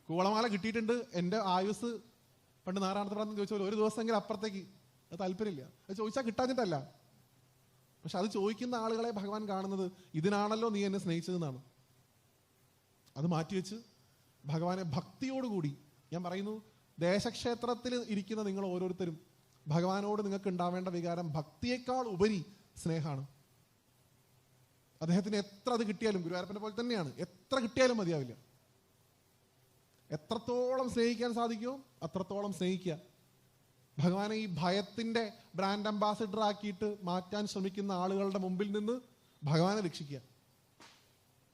കൂളമാല കിട്ടിയിട്ടുണ്ട്, എൻ്റെ ആയുസ് പണ്ട് നാരായണത്തെ പ്രാർത്ഥന ചോദിച്ചാൽ ഒരു ദിവസമെങ്കിലും അപ്പുറത്തേക്ക്, അത് താല്പര്യമില്ല. അത് ചോദിച്ചാൽ കിട്ടാഞ്ഞിട്ടല്ല, പക്ഷെ അത് ചോദിക്കുന്ന ആളുകളെ ഭഗവാൻ കാണുന്നത് ഇതിനാണല്ലോ നീ എന്നെ സ്നേഹിച്ചതെന്നാണ്. അത് മാറ്റിവെച്ച് ഭഗവാനെ ഭക്തിയോടുകൂടി, ഞാൻ പറയുന്നു, ദേശക്ഷേത്രത്തിൽ ഇരിക്കുന്ന നിങ്ങൾ ഓരോരുത്തരും ഭഗവാനോട് നിങ്ങൾക്ക് ഉണ്ടാവേണ്ട വികാരം ഭക്തിയേക്കാൾ ഉപരി സ്നേഹമാണ്. അദ്ദേഹത്തിന് എത്ര അത് കിട്ടിയാലും, ഗുരുവായൂരപ്പനെ പോലെ തന്നെയാണ്, എത്ര കിട്ടിയാലും മതിയാവില്ല. എത്രത്തോളം സ്നേഹിക്കാൻ സാധിക്കുമോ അത്രത്തോളം സ്നേഹിക്കുക. ഭഗവാനെ ഈ ഭയത്തിന്റെ ബ്രാൻഡ് അംബാസിഡർ ആക്കിയിട്ട് മാറ്റാൻ ശ്രമിക്കുന്ന ആളുകളുടെ മുമ്പിൽ നിന്ന് ഭഗവാനെ രക്ഷിക്കുക.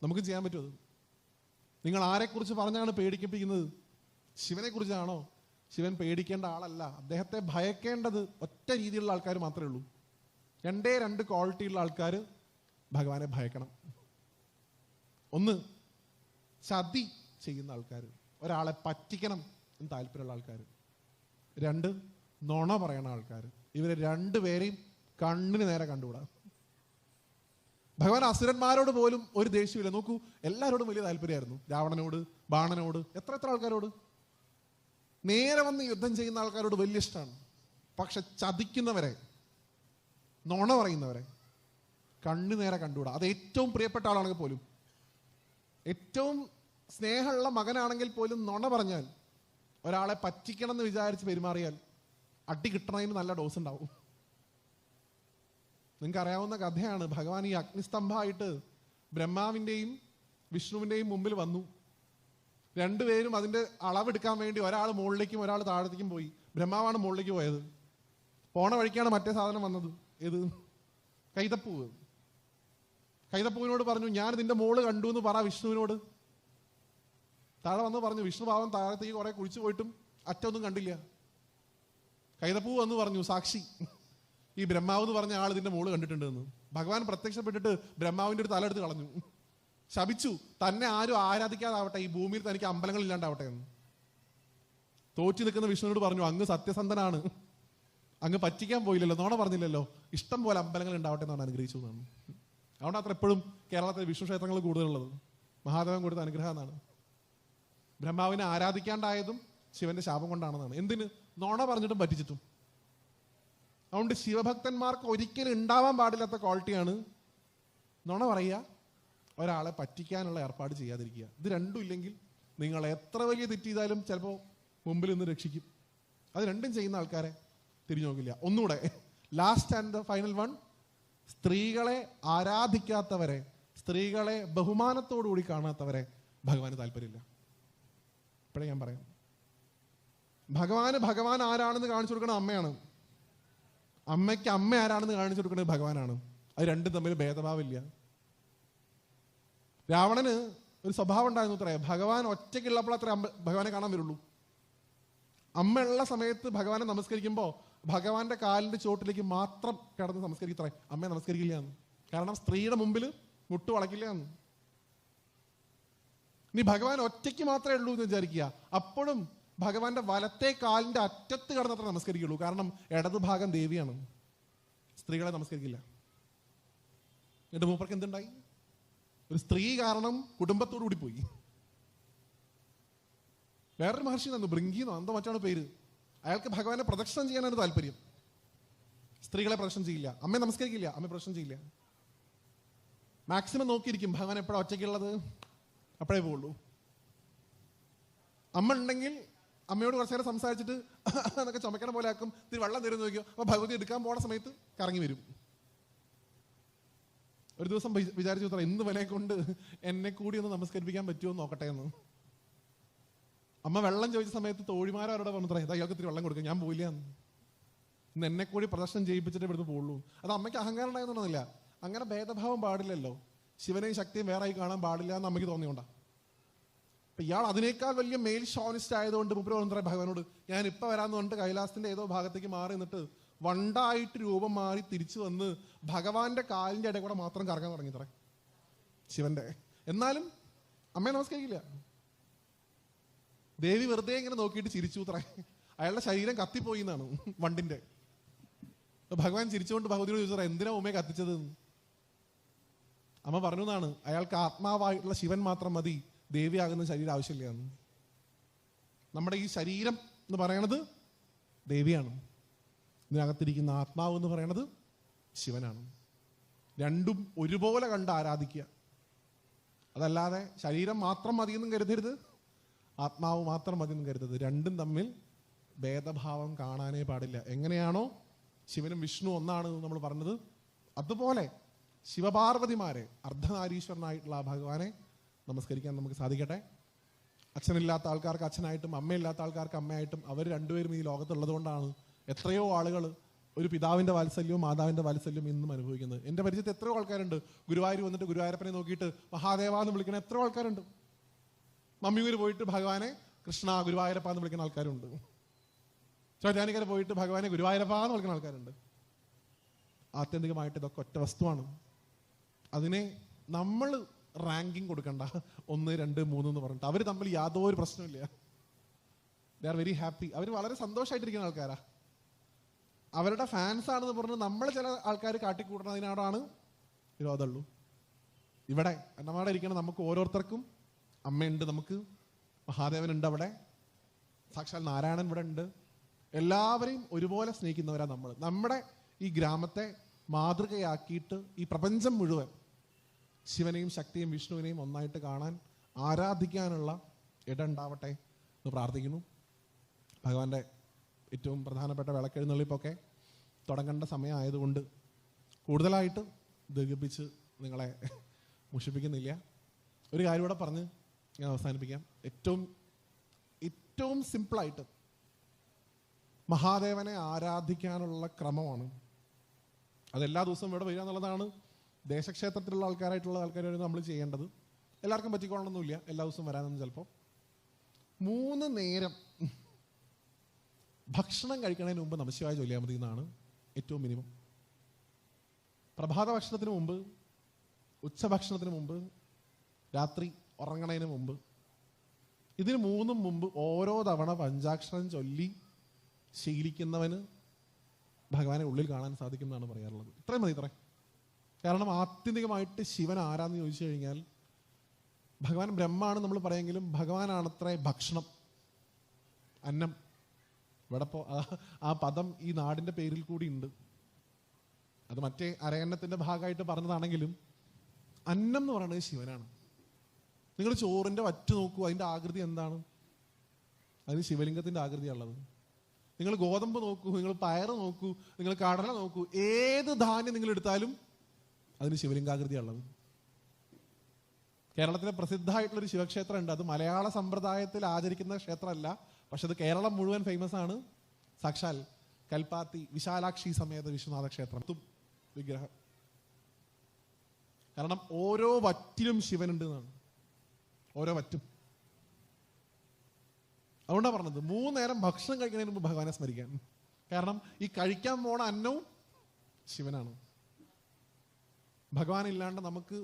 നമുക്ക് ചെയ്യാൻ പറ്റുമോ? നിങ്ങൾ ആരെക്കുറിച്ച് പറഞ്ഞാണ് പേടിക്കപ്പിക്കുന്നത്? ശിവനെ കുറിച്ചാണോ? ശിവൻ പേടിക്കേണ്ട ആളല്ല. അദ്ദേഹത്തെ ഭയക്കേണ്ടത് ഒറ്റ രീതിയിലുള്ള ആൾക്കാർ മാത്രമേ ഉള്ളൂ. രണ്ട് ക്വാളിറ്റിയുള്ള ആൾക്കാർ ഭഗവാനെ ഭയക്കണം. ഒന്ന്, ചതി ചെയ്യുന്ന ആൾക്കാർ, ഒരാളെ പറ്റിക്കണം എന്ന് താല്പര്യമുള്ള ആൾക്കാർ. രണ്ട്, നുണ പറയുന്ന ആൾക്കാർ. ഇവരെ രണ്ടുപേരെയും കണ്ണിന് നേരെ കണ്ടുകൂടാ. ഭഗവാൻ അസുരന്മാരോട് പോലും ഒരു ദേഷ്യമില്ല. നോക്കൂ, എല്ലാവരോടും വലിയ താല്പര്യമായിരുന്നു. രാവണനോട്, ബാണനോട്, എത്ര ആൾക്കാരോട്, നേരെ വന്ന് യുദ്ധം ചെയ്യുന്ന ആൾക്കാരോട് വലിയ ഇഷ്ടമാണ്. പക്ഷെ ചതിക്കുന്നവരെ, നുണ പറയുന്നവരെ കണ്ണു നേരെ കണ്ടുകൂടാ. അത് ഏറ്റവും പ്രിയപ്പെട്ട ആളാണെങ്കിൽ പോലും, ഏറ്റവും സ്നേഹമുള്ള മകനാണെങ്കിൽ പോലും നുണ പറഞ്ഞാൽ, ഒരാളെ പറ്റിക്കണം എന്ന് വിചാരിച്ച് പെരുമാറിയാൽ അടി കിട്ടണതിന് നല്ല ഡോസ് ഉണ്ടാവും. നിങ്ങൾക്ക് അറിയാവുന്ന കഥയാണ്. ഭഗവാൻ ഈ അഗ്നിസ്തംഭമായിട്ട് ബ്രഹ്മാവിൻ്റെയും വിഷ്ണുവിൻ്റെയും മുമ്പിൽ വന്നു. രണ്ടുപേരും അതിൻ്റെ അളവെടുക്കാൻ വേണ്ടി ഒരാൾ മുകളിലേക്കും ഒരാൾ താഴത്തേക്കും പോയി. ബ്രഹ്മാവാണ് മുകളിലേക്ക് പോയത്. പോണ വഴിക്കാണ് മറ്റേ സാധനം വന്നത്. ഏത്? കൈതപ്പൂവ്. കൈതപ്പൂവിനോട് പറഞ്ഞു, ഞാൻ ഇതിൻ്റെ മോള് കണ്ടു എന്ന് പറ വിഷ്ണുവിനോട്. താഴെ വന്ന് പറഞ്ഞു. വിഷ്ണു ഭാവം താഴത്തേക്ക് കുറെ കുഴിച്ചു പോയിട്ടും അറ്റൊന്നും കണ്ടില്ല. കൈതപ്പൂവ് വന്ന് പറഞ്ഞു, സാക്ഷി, ഈ ബ്രഹ്മാവ് എന്ന് പറഞ്ഞ ആൾ ഇതിന്റെ മോള് കണ്ടിട്ടുണ്ട് എന്ന്. ഭഗവാൻ പ്രത്യക്ഷപ്പെട്ടിട്ട് ബ്രഹ്മാവിന്റെ ഒരു തല എടുത്ത് കളഞ്ഞു, ശപിച്ചു. തന്നെ ആരും ആരാധിക്കാതാവട്ടെ, ഈ ഭൂമിയിൽ തനിക്ക് അമ്പലങ്ങൾ ഇല്ലാണ്ടാവട്ടെ എന്ന്. തോറ്റു നിൽക്കുന്ന വിഷ്ണുവിനോട് പറഞ്ഞു, അങ്ങ് സത്യസന്ധനാണ്, അങ്ങ് പറ്റിക്കാൻ പോയില്ലല്ലോ, നോണ പറഞ്ഞില്ലല്ലോ, ഇഷ്ടം പോലെ അമ്പലങ്ങൾ ഉണ്ടാവട്ടെ എന്നാണ് അനുഗ്രഹിച്ചു എന്നാണ്. അതുകൊണ്ട് അത്ര എപ്പോഴും കേരളത്തിലെ വിഷ്ണു ക്ഷേത്രങ്ങൾ കൂടുതലുള്ളത്. മഹാദേവൻ കൊടുത്ത അനുഗ്രഹം എന്നാണ്. ബ്രഹ്മാവിനെ ആരാധിക്കാണ്ടായതും ശിവന്റെ ശാപം കൊണ്ടാണെന്നാണ്. എന്തിന്? നുണ പറഞ്ഞിട്ടും പറ്റിച്ചിട്ടും. അതുകൊണ്ട് ശിവഭക്തന്മാർക്ക് ഒരിക്കലും ഉണ്ടാവാൻ പാടില്ലാത്ത ക്വാളിറ്റിയാണ് നുണ പറയുക, ഒരാളെ പറ്റിക്കാനുള്ള ഏർപ്പാട് ചെയ്യാതിരിക്കുക. ഇത് രണ്ടും ഇല്ലെങ്കിൽ നിങ്ങൾ എത്ര വലിയ തെറ്റ് ചെയ്താലും ചിലപ്പോൾ മുമ്പിൽ നിന്ന് രക്ഷിക്കും. അത് രണ്ടും ചെയ്യുന്ന ആൾക്കാരെ തിരിഞ്ഞു നോക്കില്ല. ഒന്നുകൂടെ, last and the final one, സ്ത്രീകളെ ആരാധിക്കാത്തവരെ, സ്ത്രീകളെ ബഹുമാനത്തോടുകൂടി കാണാത്തവരെ ഭഗവാന് താല്പര്യമില്ല. ഇപ്പോഴേ ഞാൻ പറയാം, ഭഗവാൻ ആരാണെന്ന് കാണിച്ചു കൊടുക്കുന്നത് അമ്മയാണ്. അമ്മയ്ക്ക് അമ്മ ആരാണെന്ന് കാണിച്ചു കൊടുക്കുന്നത് ഭഗവാനാണ്. അത് രണ്ടും തമ്മിൽ ഭേദഭാവമില്ല. രാവണന് ഒരു സ്വഭാവം ഉണ്ടായിരുന്നു അത്രേ, ഭഗവാൻ ഒറ്റയ്ക്കുള്ളപ്പോൾ അത്ര ഭഗവാനെ കാണാൻ വരുള്ളൂ. അമ്മ ഉള്ള സമയത്ത് ഭഗവാനെ നമസ്കരിക്കുമ്പോൾ ഭഗവാന്റെ കാലിന്റെ ചോട്ടിലേക്ക് മാത്രം കിടന്ന് നമസ്കരിക്കത്രേ, അമ്മയെ നമസ്കരിക്കില്ല എന്ന്. കാരണം സ്ത്രീയുടെ മുമ്പിൽ മുട്ട് വളക്കില്ല എന്ന്. നീ ഭഗവാൻ ഒറ്റയ്ക്ക് മാത്രമേ ഉള്ളൂ എന്ന് വിചാരിക്കുക, അപ്പോഴും ഭഗവാന്റെ വലത്തെ കാലിന്റെ അറ്റത്ത് കിടന്നത്ര നമസ്കരിക്കുള്ളൂ. കാരണം ഇടതു ഭാഗം ദേവിയാണ്, സ്ത്രീകളെ നമസ്കരിക്കില്ല. എന്നിട്ട് മൂപ്പർക്ക് എന്തുണ്ടായി? ഒരു സ്ത്രീ കാരണം കുടുംബത്തോടു കൂടി പോയി. വേറൊരു മഹർഷി തന്നു, ഭൃങ്കിന്നോ എന്തോ മറ്റാണ് പേര്. അയാൾക്ക് ഭഗവാനെ പ്രദക്ഷിണം ചെയ്യാനാണ് താല്പര്യം, സ്ത്രീകളെ പ്രദക്ഷിണം ചെയ്യില്ല. അമ്മയെ നമസ്കരിക്കില്ല, അമ്മയെ പ്രദക്ഷിണം ചെയ്യില്ല. മാക്സിമം നോക്കിയിരിക്കും ഭഗവാൻ എപ്പോഴാണ് ഒറ്റയ്ക്കുള്ളത്, അപ്പോഴേ പോവുള്ളൂ. അമ്മ ഉണ്ടെങ്കിൽ അമ്മയോട് കുറച്ചു നേരം സംസാരിച്ചിട്ട് എന്നൊക്കെ ചുമക്കണ പോലെ ആക്കും, ഇത്തിരി വെള്ളം തരുന്നു നോക്കിയോ, അപ്പൊ ഭഗവതി എടുക്കാൻ പോണ സമയത്ത് കറങ്ങി വരും. ഒരു ദിവസം വിചാരിച്ചു അത്ര, ഇന്ന് വിലയെ കൊണ്ട് എന്നെ കൂടി ഒന്ന് നമസ്കരിപ്പിക്കാൻ പറ്റുമോ നോക്കട്ടെ എന്ന്. അമ്മ വെള്ളം ചോദിച്ച സമയത്ത് തോഴിമാരവരോടെ പറഞ്ഞത്ര, അയാൾക്ക് ഇത്തിരി വെള്ളം കൊടുക്കുക, ഞാൻ പോയില്ല എന്ന്. ഇന്ന് എന്നെ കൂടി പ്രദർശനം ചെയ്യിപ്പിച്ചിട്ട് ഇവിടുന്ന് പോകുള്ളൂ. അത് അമ്മയ്ക്ക് അഹങ്കാരം ഉണ്ടായെന്നൊന്നുമില്ല. അങ്ങനെ ഭേദഭാവം പാടില്ലല്ലോ, ശിവനെയും ശക്തിയും വേറെ ആയി കാണാൻ പാടില്ല എന്ന് അമ്മയ്ക്ക് തോന്നിയോണ്ടാ. അപ്പൊ ഇയാൾ അതിനേക്കാൾ വലിയ മെയിൽ ഷോണിസ്റ്റ് ആയതുകൊണ്ട് മുപ്പര് പറഞ്ഞ ഭഗവാനോട്, ഞാൻ ഇപ്പൊ വരാന്ന് പറഞ്ഞിട്ട് കൈലാസത്തിന്റെ ഏതോ ഭാഗത്തേക്ക് മാറി നിന്നിട്ട് വണ്ടായിട്ട് രൂപം മാറി തിരിച്ചു വന്ന് ഭഗവാന്റെ കാലിന്റെ ഇടയിൽ കൂടെ മാത്രം കറങ്ങാൻ തുടങ്ങി തറ ശിവന്റെ. എന്നാലും അമ്മയെ നമസ്കരിക്കില്ല. ദേവി വെറുതെ ഇങ്ങനെ നോക്കിയിട്ട് ചിരിച്ചു തറ. അയാളുടെ ശരീരം കത്തിപ്പോയി എന്നാണ് വണ്ടിന്റെ. ഭഗവാൻ ചിരിച്ചുകൊണ്ട് ഭഗവതിയോട് ചോദിച്ചു, എന്തിനാ ഉമ്മയെ കത്തിച്ചത്? അമ്മ പറഞ്ഞു എന്നാണ്, അയാൾക്ക് ആത്മാവായിട്ടുള്ള ശിവൻ മാത്രം മതി, ദേവിയാകുന്ന ശരീരം ആവശ്യമില്ല എന്ന്. നമ്മുടെ ഈ ശരീരം എന്ന് പറയണത് ദേവിയാണ്, ഇതിനകത്തിരിക്കുന്ന ആത്മാവ് എന്ന് പറയണത് ശിവനാണ്. രണ്ടും ഒരുപോലെ കണ്ട് ആരാധിക്കുക. അതല്ലാതെ ശരീരം മാത്രം മതിയെന്നും കരുതരുത്, ആത്മാവ് മാത്രം മതിയെന്നും കരുതരുത്. രണ്ടും തമ്മിൽ ഭേദഭാവം കാണാനേ പാടില്ല. എങ്ങനെയാണോ ശിവനും വിഷ്ണു ഒന്നാണ് നമ്മൾ പറഞ്ഞത്, അതുപോലെ ശിവപാർവതിമാരെ അർദ്ധനാരീശ്വരനായിട്ടുള്ള ആ ഭഗവാനെ നമസ്കരിക്കാൻ നമുക്ക് സാധിക്കട്ടെ. അച്ഛനില്ലാത്ത ആൾക്കാർക്ക് അച്ഛനായിട്ടും അമ്മയില്ലാത്ത ആൾക്കാർക്ക് അമ്മയായിട്ടും അവർ രണ്ടുപേരും ഈ ലോകത്തുള്ളത് കൊണ്ടാണ് എത്രയോ ആളുകൾ ഒരു പിതാവിന്റെ വാത്സല്യവും മാതാവിന്റെ വാത്സല്യവും ഇന്നും അനുഭവിക്കുന്നത്. എൻ്റെ പരിചയത്തിൽ എത്രയോ ആൾക്കാരുണ്ട് ഗുരുവായൂർ വന്നിട്ട് ഗുരുവായൂരപ്പനെ നോക്കിയിട്ട് മഹാദേവ എന്ന് വിളിക്കുന്ന എത്രയോ ആൾക്കാരുണ്ട്. മമ്മിയൂര് പോയിട്ട് ഭഗവാനെ കൃഷ്ണ ഗുരുവായൂരപ്പ എന്ന് വിളിക്കുന്ന ആൾക്കാരുണ്ട്. ചോറ്റാനിക്കര പോയിട്ട് ഭഗവാനെ ഗുരുവായൂരപ്പ എന്ന് വിളിക്കുന്ന ആൾക്കാരുണ്ട്. ആത്യന്തികമായിട്ട് ഇതൊക്കെ ഒറ്റ വസ്തുവാണ്. അതിനെ നമ്മൾ റാങ്കിങ് കൊടുക്കണ്ട, 1, 2, 3 എന്ന് പറഞ്ഞിട്ട്. അവർ തമ്മിൽ യാതൊരു പ്രശ്നമില്ല. They are very happy. അവർ വളരെ സന്തോഷമായിട്ടിരിക്കുന്ന ആൾക്കാരാ. അവരുടെ ഫാൻസ് ആണെന്ന് പറഞ്ഞ് നമ്മൾ ചില ആൾക്കാർ കാട്ടിക്കൂട്ടുന്നതിനോടാണ് വിരോധമുള്ളൂ. ഇവിടെ നമ്മുടെ ഇരിക്കണം, നമുക്ക് ഓരോരുത്തർക്കും അമ്മയുണ്ട്, നമുക്ക് മഹാദേവനുണ്ട്, അവിടെ സാക്ഷാൽ നാരായണൻ ഇവിടെ ഉണ്ട്. എല്ലാവരെയും ഒരുപോലെ സ്നേഹിക്കുന്നവരാ നമ്മൾ. നമ്മുടെ ഈ ഗ്രാമത്തെ മാതൃകയാക്കിയിട്ട് ഈ പ്രപഞ്ചം മുഴുവൻ ശിവനെയും ശക്തിയും വിഷ്ണുവിനെയും ഒന്നായിട്ട് കാണാൻ ആരാധിക്കാനുള്ള ഇടമുണ്ടാവട്ടെ എന്ന് പ്രാർത്ഥിക്കുന്നു. ഭഗവാന്റെ ഏറ്റവും പ്രധാനപ്പെട്ട വിളക്കെഴുന്നള്ളിപ്പൊക്കെ തുടങ്ങേണ്ട സമയമായതുകൊണ്ട് കൂടുതലായിട്ട് ദീർഘിപ്പിച്ച് നിങ്ങളെ മുഷിപ്പിക്കുന്നില്ല. ഒരു കാര്യം കൂടെ പറഞ്ഞ് ഞാൻ അവസാനിപ്പിക്കാം. ഏറ്റവും സിമ്പിളായിട്ട് മഹാദേവനെ ആരാധിക്കാനുള്ള ക്രമമാണ്. അതെല്ലാ ദിവസവും ഇവിടെ വരിക എന്നുള്ളതാണ് ദേശക്ഷേത്രത്തിലുള്ള ആൾക്കാരായിട്ടുള്ള ആൾക്കാരാണ് നമ്മൾ ചെയ്യേണ്ടത്. എല്ലാവർക്കും പറ്റിക്കൊള്ളണമെന്നില്ല എല്ലാ ദിവസവും വരാനൊന്നും. ചിലപ്പോൾ 3 നേരം ഭക്ഷണം കഴിക്കുന്നതിന് മുമ്പ് നമഃശിവായ ചൊല്ലിയാൽ മതി എന്നാണ് ഏറ്റവും മിനിമം. പ്രഭാത ഭക്ഷണത്തിന് മുമ്പ്, ഉച്ചഭക്ഷണത്തിന് മുമ്പ്, രാത്രി ഉറങ്ങണതിന് മുമ്പ്, ഇതിന് 3 മുമ്പ് ഓരോ തവണ പഞ്ചാക്ഷരം ചൊല്ലി ശീലിക്കുന്നവന് ഭഗവാനെ ഉള്ളിൽ കാണാൻ സാധിക്കും എന്നാണ് പറയാറുള്ളത്. ഇത്രയും മതി, ഇത്രയും. കാരണം ആത്യന്തികമായിട്ട് ശിവൻ ആരാന്ന് ചോദിച്ചു കഴിഞ്ഞാൽ ഭഗവാൻ ബ്രഹ്മാണ് നമ്മൾ പറയുമെങ്കിലും ഭഗവാനാണത്രേ ഭക്ഷണം, അന്നം. ഇവിടെ ഇപ്പോൾ ആ പദം ഈ നാടിൻ്റെ പേരിൽ കൂടി ഉണ്ട്. അത് മറ്റേ അരയന്നത്തിൻ്റെ ഭാഗമായിട്ട് പറഞ്ഞതാണെങ്കിലും അന്നം എന്ന് പറയുന്നത് ശിവനാണ്. നിങ്ങൾ ചോറിൻ്റെ വറ്റ് നോക്കൂ, അതിൻ്റെ ആകൃതി എന്താണ്? അതിന് ശിവലിംഗത്തിൻ്റെ ആകൃതിയുള്ളത്. നിങ്ങൾ ഗോതമ്പ് നോക്കൂ, നിങ്ങൾ പയറ് നോക്കൂ, നിങ്ങൾ കടല നോക്കൂ, ഏത് ധാന്യം നിങ്ങൾ എടുത്താലും അതിന് ശിവലിംഗാകൃതിയുള്ളത്. കേരളത്തിലെ പ്രസിദ്ധമായിട്ടുള്ളൊരു ശിവക്ഷേത്രം ഉണ്ട്. അത് മലയാള സമ്പ്രദായത്തിൽ ആചരിക്കുന്ന ക്ഷേത്രമല്ല, പക്ഷെ അത് കേരളം മുഴുവൻ ഫേമസ് ആണ്. സാക്ഷാൽ കൽപ്പാത്തി വിശാലാക്ഷി സമേത വിശ്വനാഥ ക്ഷേത്രം വിഗ്രഹം. കാരണം ഓരോ വറ്റിലും ശിവനുണ്ട് എന്നാണ്, ഓരോ വറ്റും. അതുകൊണ്ടാണ് പറഞ്ഞത് 3 നേരം ഭക്ഷണം കഴിക്കുന്നതിന് മുമ്പ് ഭഗവാനെ സ്മരിക്കാൻ. കാരണം ഈ കഴിക്കാൻ പോണ അന്നവും ശിവനാണ്. ഭഗവാൻ ഇല്ലാണ്ട് നമുക്ക്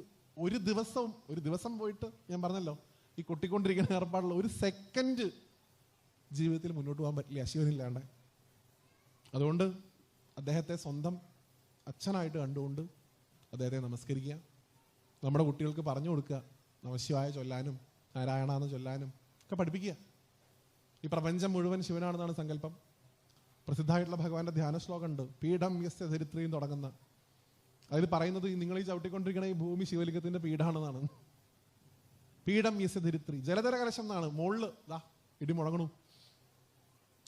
ഒരു ദിവസം പോയിട്ട്, ഞാൻ പറഞ്ഞല്ലോ ഈ കൊട്ടിക്കൊണ്ടിരിക്കുന്ന ഏർപ്പാടുള്ള ഒരു സെക്കൻഡ് ജീവിതത്തിൽ മുന്നോട്ട് പോകാൻ പറ്റില്ല ശിവനില്ലാണ്ട്. അതുകൊണ്ട് അദ്ദേഹത്തെ സ്വന്തം അച്ഛനായിട്ട് കണ്ടുകൊണ്ട് അദ്ദേഹത്തെ നമസ്കരിക്കുക. നമ്മുടെ കുട്ടികൾക്ക് പറഞ്ഞു കൊടുക്കുക, നമഃശിവായ ചൊല്ലാനും നാരായണ എന്ന് ചൊല്ലാനും ഒക്കെ പഠിപ്പിക്കുക. ഈ പ്രപഞ്ചം മുഴുവൻ ശിവനാണെന്നാണ് സങ്കല്പം. പ്രസിദ്ധമായിട്ടുള്ള ഭഗവാന്റെ ധ്യാന ശ്ലോകമുണ്ട്, പീഠം യസ്യ ധരിത്രിയും തുടങ്ങുന്ന. അതിൽ പറയുന്നത് നിങ്ങൾ ഈ ചവിട്ടിക്കൊണ്ടിരിക്കുന്ന ഈ ഭൂമി ശിവലിംഗത്തിന്റെ പീഠാണെന്നാണ്. പീഠം യസ്യ ധരിത്രി, ജലധര കലശം എന്നാണ്. മുകളില് ഇടി മുഴങ്ങണു.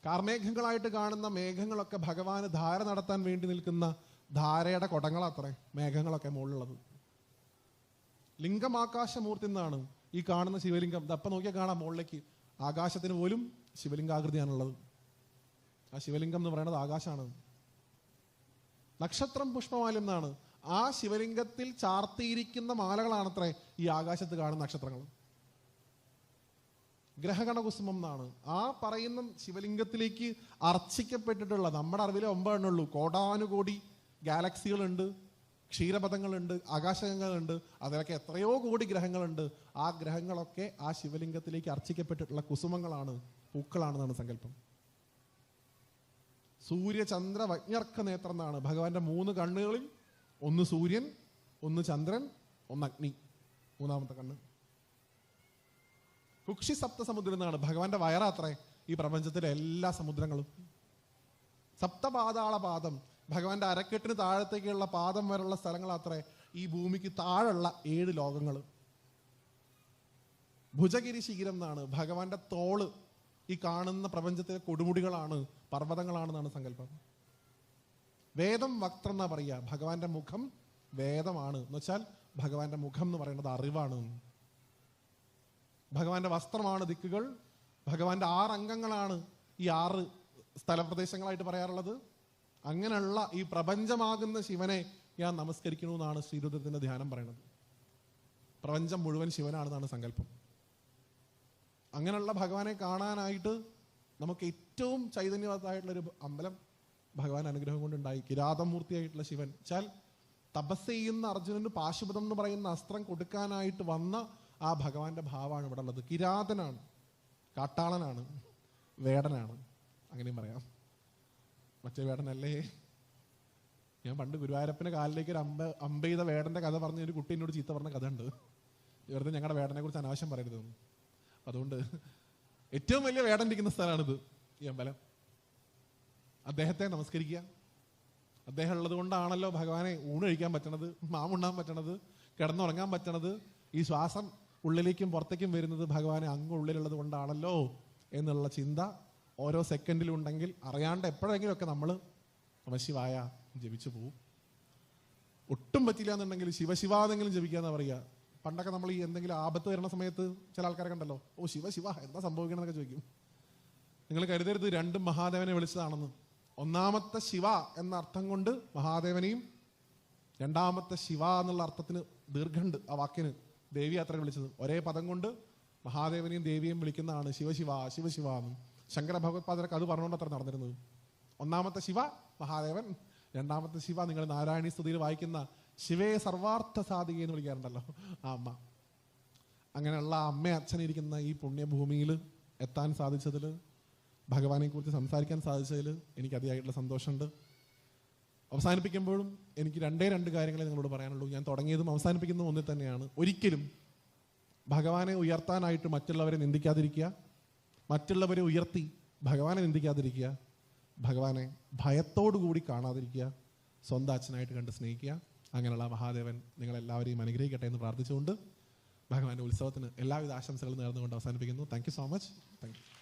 കാർമേഘങ്ങളായിട്ട് കാണുന്ന മേഘങ്ങളൊക്കെ ഭഗവാന് ധാര നടത്താൻ വേണ്ടി നിൽക്കുന്ന ധാരയുടെ കൊടങ്ങളത്രേ മേഘങ്ങളൊക്കെ മുകളിലുള്ളത്. ലിംഗമാകാശമൂർത്തി എന്നാണ് ഈ കാണുന്ന ശിവലിംഗം. അപ്പം നോക്കിയാൽ കാണാം മുകളിലേക്ക്. ആകാശത്തിന് പോലും ശിവലിംഗാകൃതിയാണുള്ളത്. ആ ശിവലിംഗം എന്ന് പറയുന്നത് ആകാശമാണ്. നക്ഷത്രം പുഷ്പമാല്യം എന്നാണ്. ആ ശിവലിംഗത്തിൽ ചാർത്തിയിരിക്കുന്ന മാലകളാണത്രേ ഈ ആകാശത്ത് കാണുന്ന നക്ഷത്രങ്ങൾ. ഗ്രഹഗണകുസുമം എന്നാണ്. ആ പറയുന്ന ശിവലിംഗത്തിലേക്ക് അർച്ചിക്കപ്പെട്ടിട്ടുള്ള, നമ്മുടെ അറിവിലെ 9 എണ്ണുള്ളൂ, കോടാനുകോടി ഗാലക്സികളുണ്ട്, ക്ഷീരപഥങ്ങളുണ്ട്, ആകാശങ്ങളുണ്ട്, അതിലൊക്കെ എത്രയോ കോടി ഗ്രഹങ്ങളുണ്ട്. ആ ഗ്രഹങ്ങളൊക്കെ ആ ശിവലിംഗത്തിലേക്ക് അർച്ചിക്കപ്പെട്ടിട്ടുള്ള കുസുമങ്ങളാണ്, പൂക്കളാണെന്നാണ് സങ്കല്പം. സൂര്യചന്ദ്ര വജ്ഞർക്ക നേത്രം എന്നാണ്. ഭഗവാന്റെ 3 കണ്ണുകളിൽ ഒന്ന് സൂര്യൻ, ഒന്ന് ചന്ദ്രൻ, ഒന്ന് അഗ്നി, 3ാമത്തെ കണ്ണ്. കുക്ഷി സപ്തസമുദ്രം എന്നാണ്. ഭഗവാന്റെ വയറാത്രേ ഈ പ്രപഞ്ചത്തിലെ എല്ലാ സമുദ്രങ്ങളും. സപ്തപാതാള പാദം, ഭഗവാന്റെ അരക്കെട്ടിന് താഴത്തേക്കുള്ള പാദം വരെയുള്ള സ്ഥലങ്ങളാത്രേ ഈ ഭൂമിക്ക് താഴെയുള്ള 7 ലോകങ്ങൾ. ഭുജഗിരി ശിഖിരം എന്നാണ്. ഭഗവാന്റെ തോള് ഈ കാണുന്ന പ്രപഞ്ചത്തിലെ കൊടുമുടികളാണ്, പർവ്വതങ്ങളാണെന്നാണ് സങ്കല്പം. വേദം വക്ത്രം എന്നാ പറയുക. ഭഗവാന്റെ മുഖം വേദമാണ് എന്ന് വെച്ചാൽ ഭഗവാന്റെ മുഖം എന്ന് പറയുന്നത് അറിവാണ്. ഭഗവാന്റെ വസ്ത്രമാണ് ദിക്കുകൾ. ഭഗവാന്റെ 6 അംഗങ്ങളാണ് ഈ 6 സ്ഥലപ്രദേശങ്ങളായിട്ട് പറയാറുള്ളത്. അങ്ങനെയുള്ള ഈ പ്രപഞ്ചമാകുന്ന ശിവനെ ഞാൻ നമസ്കരിക്കണമെന്നാണ് ശ്രീരുദ്രത്തിന്റെ ധ്യാനം പറയുന്നത്. പ്രപഞ്ചം മുഴുവൻ ശിവനാണെന്നാണ് സങ്കല്പം. അങ്ങനെയുള്ള ഭഗവാനെ കാണാനായിട്ട് നമുക്ക് ഏറ്റവും ചൈതന്യവത്തായിട്ടുള്ളൊരു അമ്പലം ഭഗവാൻ അനുഗ്രഹം കൊണ്ടുണ്ടായി. കിരാതമൂർത്തിയായിട്ടുള്ള ശിവൻ വെച്ചാൽ തപസ് ചെയ്യുന്ന അർജുനന് പാശുപതം എന്ന് പറയുന്ന അസ്ത്രം കൊടുക്കാനായിട്ട് വന്ന ആ ഭഗവാന്റെ ഭാവമാണ് ഇവിടെ ഉള്ളത്. കിരാതനാണ്, കാട്ടാളനാണ്, വേടനാണ്, അങ്ങനെയും പറയാം. മറ്റേ വേടനല്ലേ? ഞാൻ പണ്ട് ഗുരുവായൂരപ്പൻ്റെ കാലിലേക്ക് ഒരു അമ്പ ചെയ്ത വേടന്റെ കഥ പറഞ്ഞ ഒരു കുട്ടി എന്നോട് ചീത്ത പറഞ്ഞ കഥ ഉണ്ട്. വെറുതെ ഞങ്ങളുടെ വേടനെ കുറിച്ച് അനാവശ്യം പറയരുത്. അതുകൊണ്ട് ഏറ്റവും വലിയ വേടൻ ഇരിക്കുന്ന സ്ഥലമാണിത്, ഈ അമ്പലം. അദ്ദേഹത്തെ നമസ്കരിക്കുക. അദ്ദേഹം ഉള്ളത് കൊണ്ടാണല്ലോ ഭഗവാനെ ഊണ് കഴിക്കാൻ പറ്റണത്, മാമുണ്ണാൻ പറ്റണത്, കിടന്നുറങ്ങാൻ പറ്റണത്. ഈ ശ്വാസം ഉള്ളിലേക്കും പുറത്തേക്കും വരുന്നത് ഭഗവാനെ അങ്ങ് ഉള്ളിലുള്ളത് കൊണ്ടാണല്ലോ എന്നുള്ള ചിന്ത ഓരോ സെക്കൻഡിലും ഉണ്ടെങ്കിൽ അറിയാണ്ട് എപ്പോഴെങ്കിലുമൊക്കെ നമ്മൾ നമഃശിവായ ജപിച്ചു പോവും. ഒട്ടും പറ്റില്ല എന്നുണ്ടെങ്കിൽ ശിവശിവാതെങ്കിലും ജപിക്കാന്ന് പറയുക. പണ്ടൊക്കെ നമ്മൾ ഈ എന്തെങ്കിലും ആപത്ത് വരുന്ന സമയത്ത് ചില ആൾക്കാരെ കണ്ടല്ലോ, ഓ ശിവ ശിവ എന്താ സംഭവിക്കണമെന്നൊക്കെ ചോദിക്കും. നിങ്ങൾ കരുതരുത് രണ്ടും മഹാദേവനെ വിളിച്ചതാണെന്ന്. ഒന്നാമത്തെ ശിവ എന്ന അർത്ഥം കൊണ്ട് മഹാദേവനെയും, രണ്ടാമത്തെ ശിവ എന്നുള്ള അർത്ഥത്തിന് ദീർഘമുണ്ട് ആ വാക്കിന്, ദേവി അത്ര വിളിച്ചത്. ഒരേ പദം കൊണ്ട് മഹാദേവനെയും ദേവിയെയും വിളിക്കുന്നതാണ് ശിവശിവ ശിവശിവ എന്ന്. ശങ്കര ഭഗവത്പാദരൊക്കെ അത് പറഞ്ഞുകൊണ്ട് അത്ര നടന്നിരുന്നത്. ഒന്നാമത്തെ ശിവ മഹാദേവൻ, രണ്ടാമത്തെ ശിവ നിങ്ങൾ നാരായണീ സ്തുതിയിൽ വായിക്കുന്ന ശിവേ സർവാർത്ഥ സാധിക എന്ന് വിളിക്കാറുണ്ടല്ലോ ആ അമ്മ. അങ്ങനെയുള്ള അമ്മ അച്ഛനിരിക്കുന്ന ഈ പുണ്യഭൂമിയിൽ എത്താൻ സാധിച്ചതിൽ, ഭഗവാനെ കുറിച്ച് സംസാരിക്കാൻ സാധിച്ചതിൽ എനിക്ക് അതിയായിട്ടുള്ള സന്തോഷമുണ്ട്. അവസാനിപ്പിക്കുമ്പോഴും എനിക്ക് 2 കാര്യങ്ങളെ നിങ്ങളോട് പറയാനുള്ളൂ. ഞാൻ തുടങ്ങിയതും അവസാനിപ്പിക്കുന്നതും ഒന്നിൽ തന്നെയാണ്. ഒരിക്കലും ഭഗവാനെ ഉയർത്താനായിട്ട് മറ്റുള്ളവരെ നിന്ദിക്കാതിരിക്കുക, മറ്റുള്ളവരെ ഉയർത്തി ഭഗവാനെ നിന്ദിക്കാതിരിക്കുക, ഭഗവാനെ ഭയത്തോടുകൂടി കാണാതിരിക്കുക, സ്വന്തം അച്ഛനായിട്ട് കണ്ട് സ്നേഹിക്കുക. അങ്ങനെയുള്ള മഹാദേവൻ നിങ്ങളെല്ലാവരെയും അനുഗ്രഹിക്കട്ടെ എന്ന് പ്രാർത്ഥിച്ചുകൊണ്ട് ഭഗവാന്റെ ഉത്സവത്തിന് എല്ലാവിധ ആശംസകളും നേർന്നുകൊണ്ട് അവസാനിപ്പിക്കുന്നു. Thank you so much. Thank you.